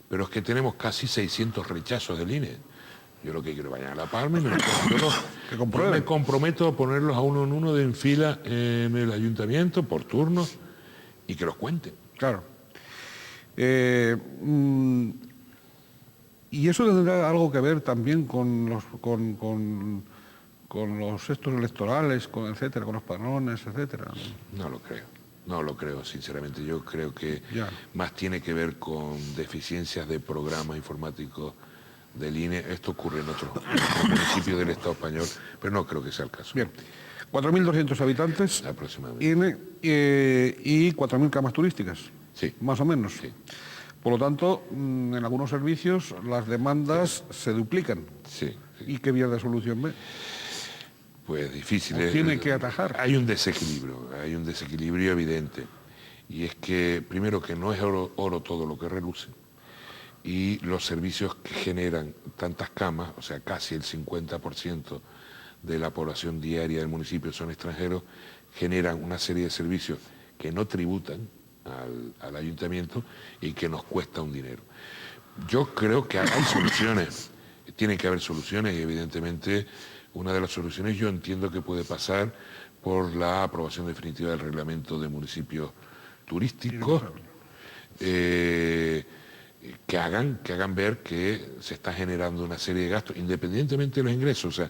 Pero es que tenemos casi 600 rechazos del INE. Yo lo que quiero vayan a La Palma y yo me comprometo a ponerlos a uno en uno en fila en el ayuntamiento por turno y que los cuenten. Claro. Y eso tendrá algo que ver también con los estos electorales, etcétera, con los padrones, etcétera. No lo creo, sinceramente. Yo creo que más tiene que ver con deficiencias de programas informáticos del INE. Esto ocurre en otros municipios del Estado español, pero no creo que sea el caso. Bien. 4.200 habitantes aproximadamente. INE, y 4.000 camas turísticas. Sí. Más o menos. Sí. Por lo tanto, en algunos servicios las demandas se duplican. Sí. ¿Y qué vía de solución ve? Pues difícil. Tiene que atajar. Hay un desequilibrio evidente. Y es que, primero, que no es oro todo lo que reluce. Y los servicios que generan tantas camas, o sea, casi el 50% de la población diaria del municipio son extranjeros, generan una serie de servicios que no tributan al ayuntamiento y que nos cuesta un dinero. Yo creo que hay soluciones, tienen que haber soluciones y evidentemente una de las soluciones yo entiendo que puede pasar por la aprobación definitiva del reglamento de municipios turísticos, que hagan ver que se está generando una serie de gastos, independientemente de los ingresos. O sea,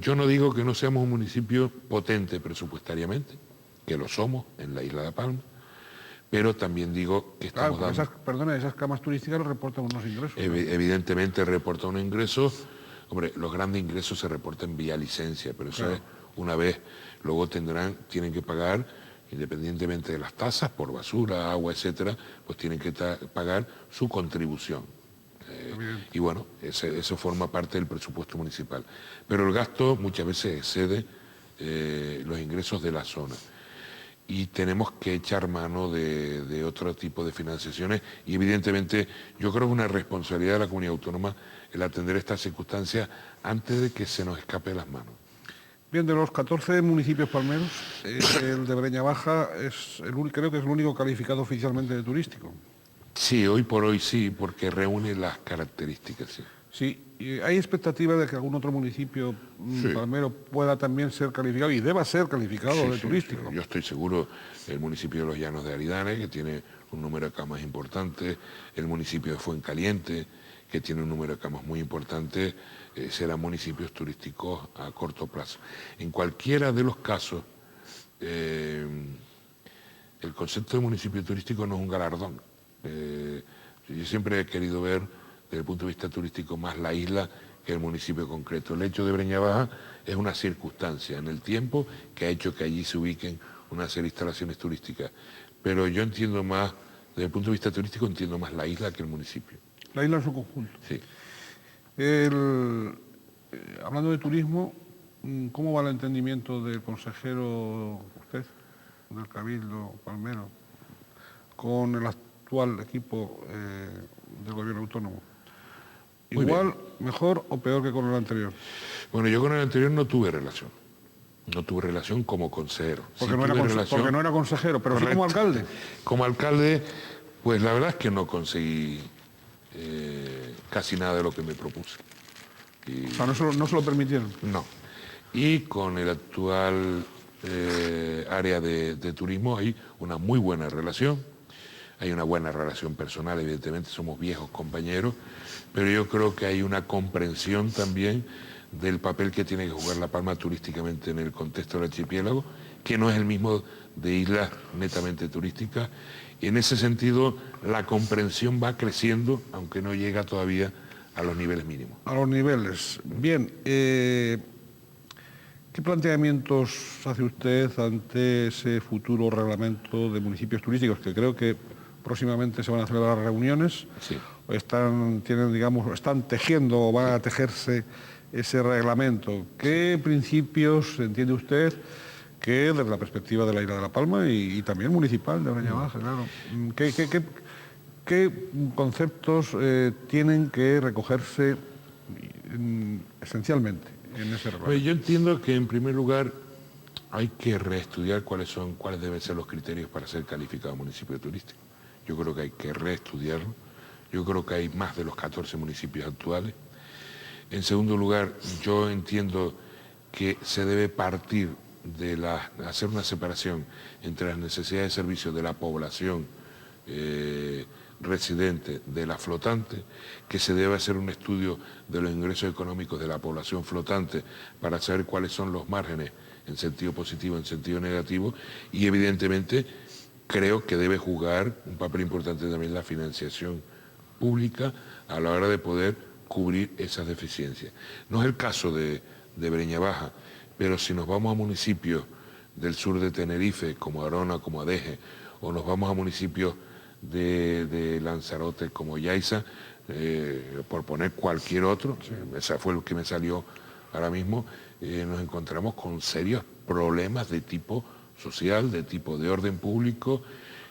yo no digo que no seamos un municipio potente presupuestariamente, que lo somos en la isla de Palma, pero también digo que estamos dando... esas camas turísticas reportan unos ingresos. Evidentemente reportan unos ingresos. Hombre, los grandes ingresos se reportan vía licencia, pero eso es una vez. Luego tienen que pagar, independientemente de las tasas, por basura, agua, etcétera, pues tienen que pagar su contribución. Y bueno, eso forma parte del presupuesto municipal. Pero el gasto muchas veces excede los ingresos de la zona. Y tenemos que echar mano de otro tipo de financiaciones y evidentemente yo creo que es una responsabilidad de la comunidad autónoma el atender estas circunstancias antes de que se nos escape de las manos. Bien, de los 14 municipios palmeros, el de Breña Baja creo que es el único calificado oficialmente de turístico. Sí, hoy por hoy sí, porque reúne las características, sí. Sí, y hay expectativa de que algún otro municipio palmero pueda también ser calificado y deba ser calificado de turístico. Sí. Yo estoy seguro, el municipio de Los Llanos de Aridane, que tiene un número de camas importante, el municipio de Fuencaliente, que tiene un número de camas muy importante, serán municipios turísticos a corto plazo. En cualquiera de los casos, el concepto de municipio turístico no es un galardón. Yo siempre he querido ver desde el punto de vista turístico más la isla que el municipio concreto. El hecho de Breña Baja es una circunstancia en el tiempo que ha hecho que allí se ubiquen una serie de instalaciones turísticas. Pero yo entiendo más, desde el punto de vista turístico, entiendo más la isla que el municipio. La isla en su conjunto. Sí. Hablando de turismo, ¿cómo va el entendimiento del consejero, usted, del Cabildo Palmero, con el actual equipo del gobierno autónomo? Muy ¿Igual, bien. mejor o peor que con el anterior? Bueno, yo con el anterior no tuve relación. No tuve relación como consejero. Porque, Sí no, era tuve relación, porque no era consejero, pero sí como correcto. alcalde. Como alcalde, pues la verdad es que no conseguí casi nada de lo que me propuse. O sea, no se lo permitieron. No. Y con el actual área de turismo hay una muy buena relación. Hay una buena relación personal, evidentemente somos viejos compañeros, pero yo creo que hay una comprensión también del papel que tiene que jugar La Palma turísticamente en el contexto del archipiélago, que no es el mismo de islas netamente turísticas. Y en ese sentido, la comprensión va creciendo, aunque no llega todavía a los niveles mínimos. A los niveles. Bien, ¿qué planteamientos hace usted ante ese futuro reglamento de municipios turísticos? Que creo que próximamente se van a celebrar reuniones. Sí. Están tejiendo o van a tejerse ese reglamento. ¿Qué principios entiende usted que desde la perspectiva de la isla de La Palma y también municipal de Breña Baja, claro? ¿Qué conceptos tienen que recogerse esencialmente en ese reglamento? Pues yo entiendo que en primer lugar hay que reestudiar cuáles deben ser los criterios para ser calificado municipio turístico. Yo creo que hay que reestudiarlo. Yo creo que hay más de los 14 municipios actuales. En segundo lugar, yo entiendo que se debe partir de hacer una separación entre las necesidades de servicio de la población residente de la flotante, que se debe hacer un estudio de los ingresos económicos de la población flotante para saber cuáles son los márgenes en sentido positivo, en sentido negativo, y evidentemente creo que debe jugar un papel importante también la financiación pública a la hora de poder cubrir esas deficiencias. No es el caso de Breña Baja, pero si nos vamos a municipios del sur de Tenerife, como Arona, como Adeje, o nos vamos a municipios de Lanzarote como Yaiza, por poner cualquier otro, ese fue el que me salió ahora mismo, nos encontramos con serios problemas de tipo social, de tipo de orden público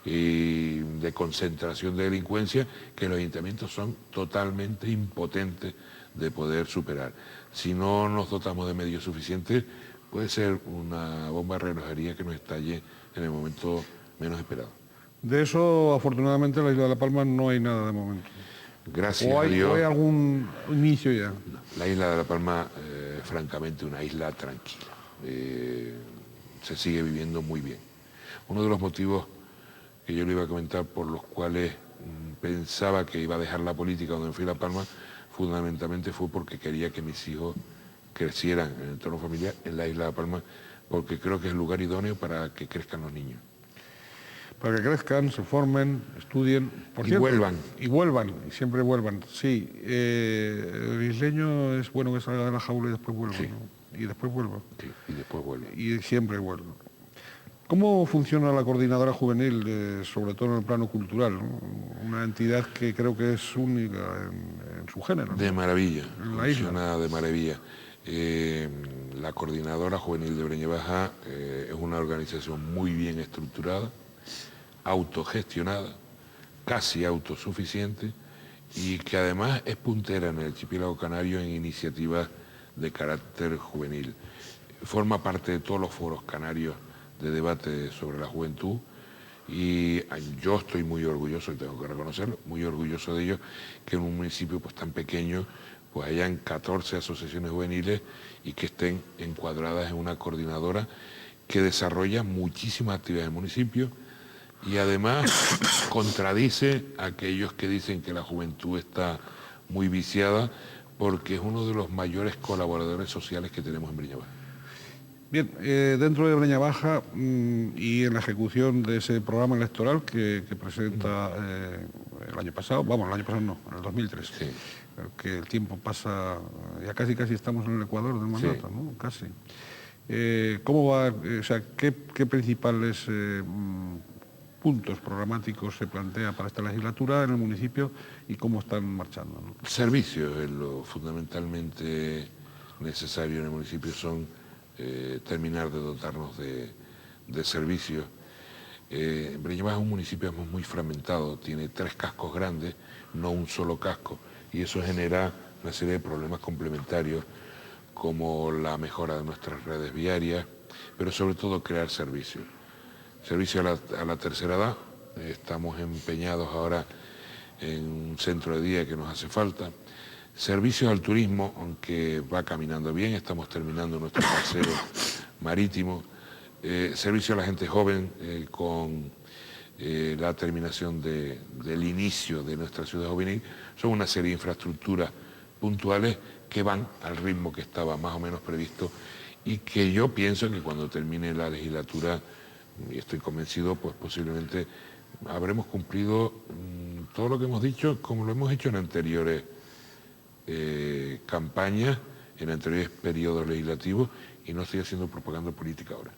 y de concentración de delincuencia que los ayuntamientos son totalmente impotentes de poder superar. Si no nos dotamos de medios suficientes, puede ser una bomba de relojería que nos estalle en el momento menos esperado. De eso, afortunadamente, en la isla de La Palma no hay nada de momento. Gracias a Dios. ¿O hay algún inicio ya? La isla de La Palma, francamente, una isla tranquila. Se sigue viviendo muy bien. Uno de los motivos que yo le iba a comentar por los cuales pensaba que iba a dejar la política cuando me fui a La Palma, fundamentalmente fue porque quería que mis hijos crecieran en el entorno familiar en la isla de La Palma, porque creo que es el lugar idóneo para que crezcan los niños. Para que crezcan, se formen, estudien. Por cierto, vuelvan. Y vuelvan, y siempre vuelvan. Sí, el isleño es bueno que salga de la jaula y después vuelva, Sí. ¿no? Y después vuelva. Sí, y después vuelvan. Y siempre vuelva. ¿Cómo funciona la coordinadora juvenil, sobre todo en el plano cultural, ¿no? Una entidad que creo que es única en su género, ¿no? De maravilla, En la funciona de maravilla. La coordinadora juvenil de Breña Baja es una organización muy bien estructurada, autogestionada, casi autosuficiente y que además es puntera en el archipiélago canario en iniciativas de carácter juvenil. Forma parte de todos los foros canarios de debate sobre la juventud y yo estoy muy orgulloso, y tengo que reconocerlo, muy orgulloso de ello, que en un municipio pues tan pequeño pues hayan 14 asociaciones juveniles y que estén encuadradas en una coordinadora que desarrolla muchísimas actividades en el municipio y además contradice a aquellos que dicen que la juventud está muy viciada porque es uno de los mayores colaboradores sociales que tenemos en Breña Baja. Bien, dentro de Breña Baja y en la ejecución de ese programa electoral que presenta el año pasado, el año pasado no, en el 2003, Sí. Que el tiempo pasa, ya casi estamos en el ecuador del mandato, Sí. ¿no? Casi. ¿Cómo va, o sea, qué principales puntos programáticos se plantea para esta legislatura en el municipio y cómo están marchando, ¿no? Servicios es lo fundamentalmente necesario en el municipio, son terminar de dotarnos de servicios. Breña Baja es un municipio muy fragmentado, tiene 3 cascos grandes, no un solo casco, y eso genera una serie de problemas complementarios como la mejora de nuestras redes viarias, pero sobre todo crear servicios. Servicio a la tercera edad, estamos empeñados ahora en un centro de día que nos hace falta. Servicios al turismo, aunque va caminando bien, estamos terminando nuestro paseo marítimo. Servicio a la gente joven con la terminación del inicio de nuestra ciudad juvenil. Son una serie de infraestructuras puntuales que van al ritmo que estaba más o menos previsto y que yo pienso que cuando termine la legislatura, y estoy convencido, pues posiblemente habremos cumplido todo lo que hemos dicho, como lo hemos hecho en anteriores campañas, en anteriores periodos legislativos, y no estoy haciendo propaganda política ahora.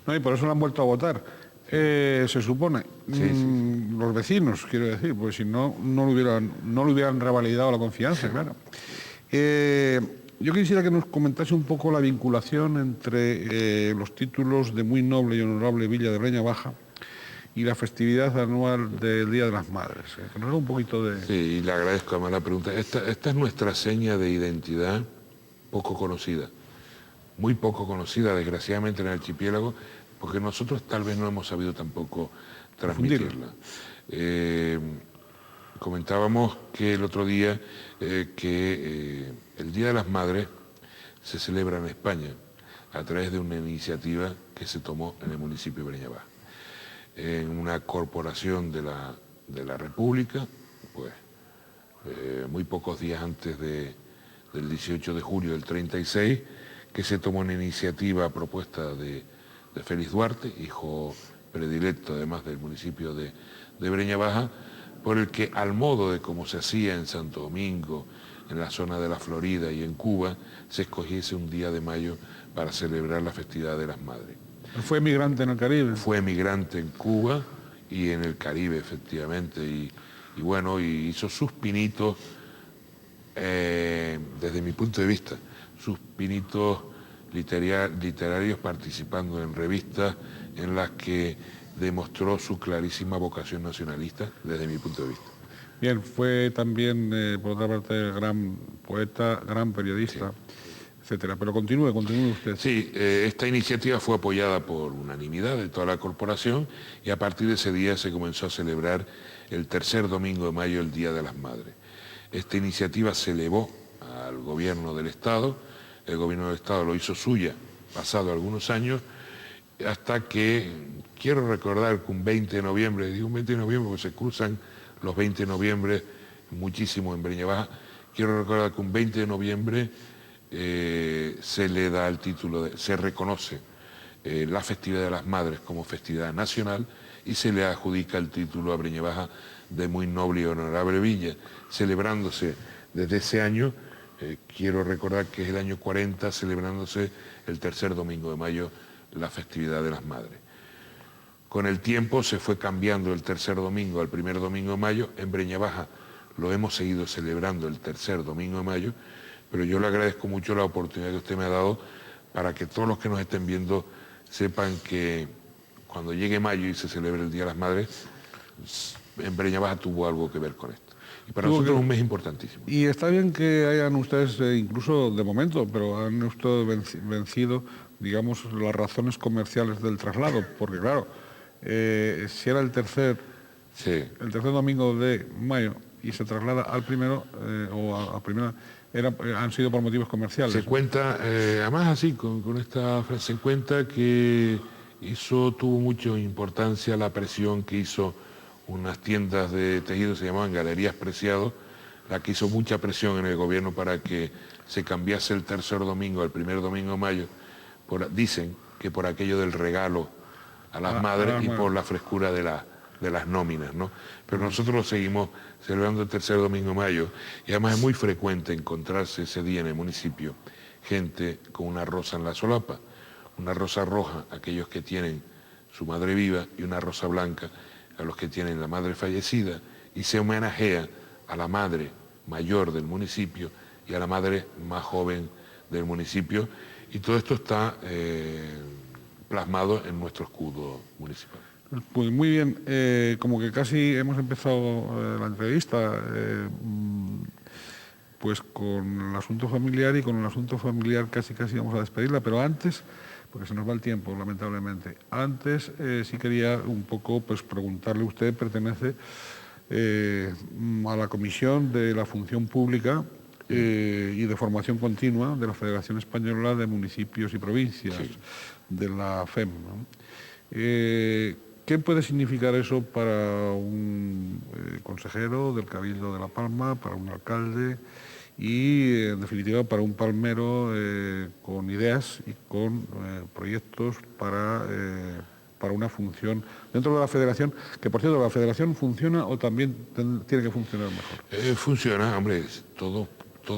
No, y por eso lo han vuelto a votar. Se supone, Sí. los vecinos, quiero decir, pues si no, no le hubieran revalidado la confianza, claro. Yo quisiera que nos comentase un poco la vinculación entre los títulos de muy noble y honorable Villa de Breña Baja y la festividad anual del Día de las Madres. Que nos dé un poquito de... Sí, y le agradezco además la pregunta. Esta es nuestra seña de identidad poco conocida, muy poco conocida, desgraciadamente, en el archipiélago, porque nosotros tal vez no hemos sabido tampoco transmitirla. Comentábamos que el otro día que el Día de las Madres se celebra en España a través de una iniciativa que se tomó en el municipio de Breña Baja. En una corporación de la República, pues muy pocos días antes del 18 de julio del 36, que se tomó una iniciativa a propuesta de Félix Duarte, hijo predilecto además del municipio de Breña Baja, por el que, al modo de como se hacía en Santo Domingo, en la zona de la Florida y en Cuba, se escogiese un día de mayo para celebrar la festividad de las Madres. ¿Fue emigrante en el Caribe? Fue emigrante en Cuba y en el Caribe, efectivamente, y bueno, y hizo sus pinitos, desde mi punto de vista, sus pinitos literarios participando en revistas en las que demostró su clarísima vocación nacionalista, desde mi punto de vista. Bien, fue también, por otra parte, gran poeta, gran periodista, etcétera. Pero continúe usted. Sí, esta iniciativa fue apoyada por unanimidad de toda la corporación y a partir de ese día se comenzó a celebrar el tercer domingo de mayo, el Día de las Madres. Esta iniciativa se elevó al gobierno del Estado, el gobierno del Estado lo hizo suya, pasado algunos años, hasta que, quiero recordar que un 20 de noviembre, digo un 20 de noviembre porque se cruzan los 20 de noviembre muchísimo en Breña Baja, quiero recordar que un 20 de noviembre se le da el título, se reconoce la festividad de las Madres como festividad nacional y se le adjudica el título a Breña Baja de muy noble y honorable villa, celebrándose desde ese año, quiero recordar que es el año 40, celebrándose el tercer domingo de mayo la festividad de las Madres. Con el tiempo se fue cambiando el tercer domingo al primer domingo de mayo. En Breña Baja lo hemos seguido celebrando el tercer domingo de mayo, pero yo le agradezco mucho la oportunidad que usted me ha dado para que todos los que nos estén viendo sepan que cuando llegue mayo y se celebre el Día de las Madres, en Breña Baja tuvo algo que ver con esto. Y para nosotros es un mes importantísimo. Y está bien que hayan ustedes, incluso de momento, pero han ustedes vencido, digamos, las razones comerciales del traslado, porque claro, si era el tercer domingo de mayo y se traslada al primero o a primera, han sido por motivos comerciales. Se cuenta, además así, con esta frase, se cuenta que tuvo mucha importancia la presión que hizo unas tiendas de tejido, se llamaban Galerías Preciados, la que hizo mucha presión en el gobierno para que se cambiase el tercer domingo al primer domingo de mayo. Dicen que por aquello del regalo a las madres y por la frescura de las nóminas, ¿no? Pero nosotros lo seguimos celebrando el tercer domingo de mayo y además es muy frecuente encontrarse ese día en el municipio gente con una rosa en la solapa, una rosa roja aquellos que tienen su madre viva y una rosa blanca a los que tienen la madre fallecida, y se homenajea a la madre mayor del municipio y a la madre más joven del municipio, y todo esto está plasmado en nuestro escudo municipal. Pues muy bien, como que casi hemos empezado la entrevista pues con el asunto familiar, y con el asunto familiar casi vamos a despedirla, pero antes, porque se nos va el tiempo lamentablemente, antes sí quería un poco pues preguntarle, usted pertenece a la Comisión de la Función Pública y de Formación Continua de la Federación Española de Municipios y Provincias, Sí. de la FEM, ¿no? ¿Qué puede significar eso para un consejero del Cabildo de La Palma, para un alcalde y, en definitiva, para un palmero con ideas y con proyectos para una función dentro de la federación, que por cierto, ¿la federación funciona o también tiene que funcionar mejor? Funciona, hombre, todo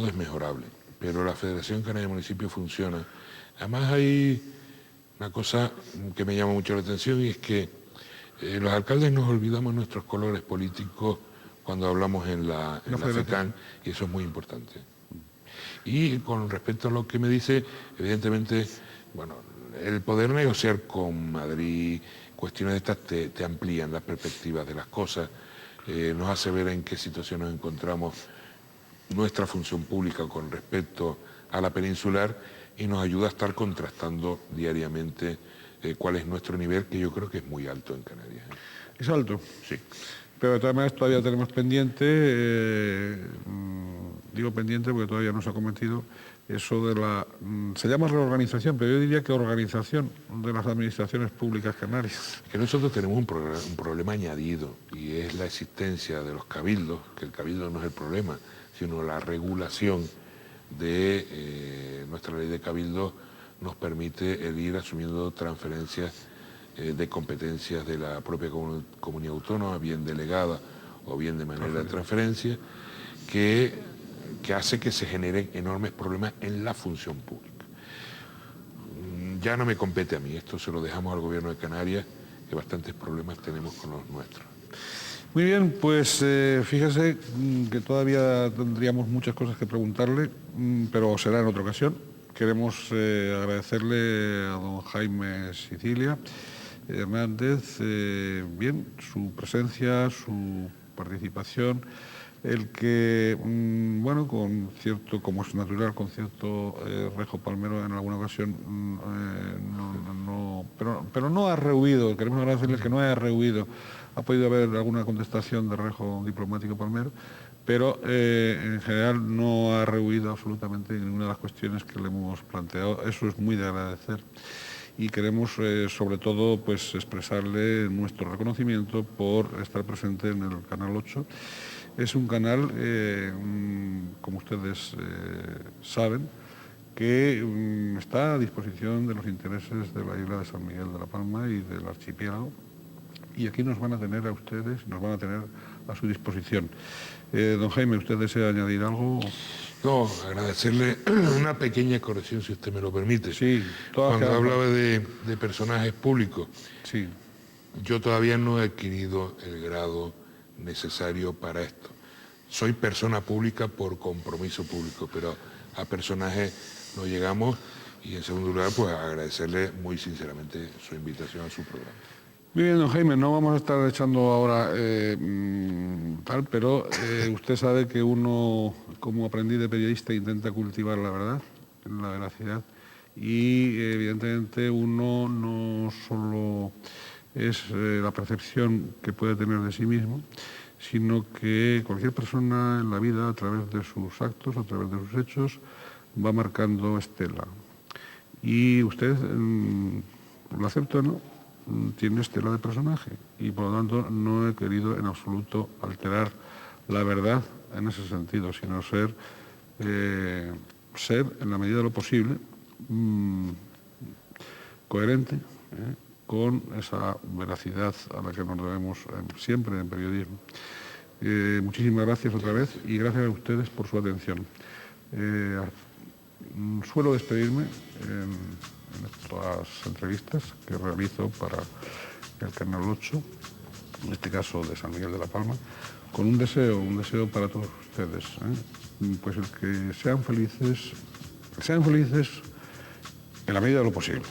es mejorable, pero la Federación Canaria de Municipios funciona. Además hay una cosa que me llama mucho la atención, y es que los alcaldes nos olvidamos nuestros colores políticos cuando hablamos en la FECAN, y eso es muy importante. Y con respecto a lo que me dice, evidentemente, bueno, el poder negociar con Madrid, cuestiones de estas te amplían las perspectivas de las cosas, nos hace ver en qué situación nos encontramos nuestra función pública con respecto a la peninsular, y nos ayuda a estar contrastando diariamente cuál es nuestro nivel, que yo creo que es muy alto en Canarias. ¿Es alto? Sí. Pero de todas maneras todavía tenemos pendiente, digo pendiente porque todavía no se ha cometido, eso de la, se llama reorganización, pero yo diría que organización de las administraciones públicas canarias. Que nosotros tenemos un problema añadido, y es la existencia de los cabildos, que el cabildo no es el problema, sino la regulación de nuestra ley de cabildo nos permite el ir asumiendo transferencias de competencias de la propia comunidad autónoma, bien delegada o bien de manera de transferencia, que hace que se generen enormes problemas en la función pública. Ya no me compete a mí, esto se lo dejamos al gobierno de Canarias, que bastantes problemas tenemos con los nuestros. Muy bien, pues fíjese que todavía tendríamos muchas cosas que preguntarle, pero será en otra ocasión. Queremos agradecerle a don Jaime Sicilia Hernández, bien, su presencia, su participación, el que, bueno, con cierto, como es natural, con cierto rejo palmero en alguna ocasión, pero no ha rehuido, queremos agradecerle que no haya rehuido. Ha podido haber alguna contestación de rejo diplomático palmero, pero en general no ha rehuido absolutamente ninguna de las cuestiones que le hemos planteado. Eso es muy de agradecer. Y queremos, sobre todo, pues expresarle nuestro reconocimiento por estar presente en el Canal 8. Es un canal, como ustedes saben, que está a disposición de los intereses de la isla de San Miguel de la Palma y del archipiélago. Y aquí nos van a tener a ustedes, nos van a tener a su disposición. Don Jaime, ¿usted desea añadir algo? No, agradecerle una pequeña corrección, si usted me lo permite. Sí. Cuando hablaba de personajes públicos, sí, yo todavía no he adquirido el grado necesario para esto. Soy persona pública por compromiso público, pero a personaje no llegamos. Y en segundo lugar, pues agradecerle muy sinceramente su invitación a su programa. Muy bien, don Jaime, no vamos a estar echando ahora tal, pero usted sabe que uno, como aprendiz de periodista, intenta cultivar la verdad, la veracidad, y evidentemente uno no solo es la percepción que puede tener de sí mismo, sino que cualquier persona en la vida, a través de sus actos, a través de sus hechos, va marcando estela. Y usted, lo acepta o no, tiene estela de personaje, y por lo tanto no he querido en absoluto alterar la verdad en ese sentido, sino ser en la medida de lo posible coherente con esa veracidad a la que nos debemos siempre en periodismo. Muchísimas gracias otra vez, y gracias a ustedes por su atención. Suelo despedirme en estas entrevistas que realizo para el Canal 8, en este caso de San Miguel de la Palma, con un deseo para todos ustedes, pues el que sean felices en la medida de lo posible.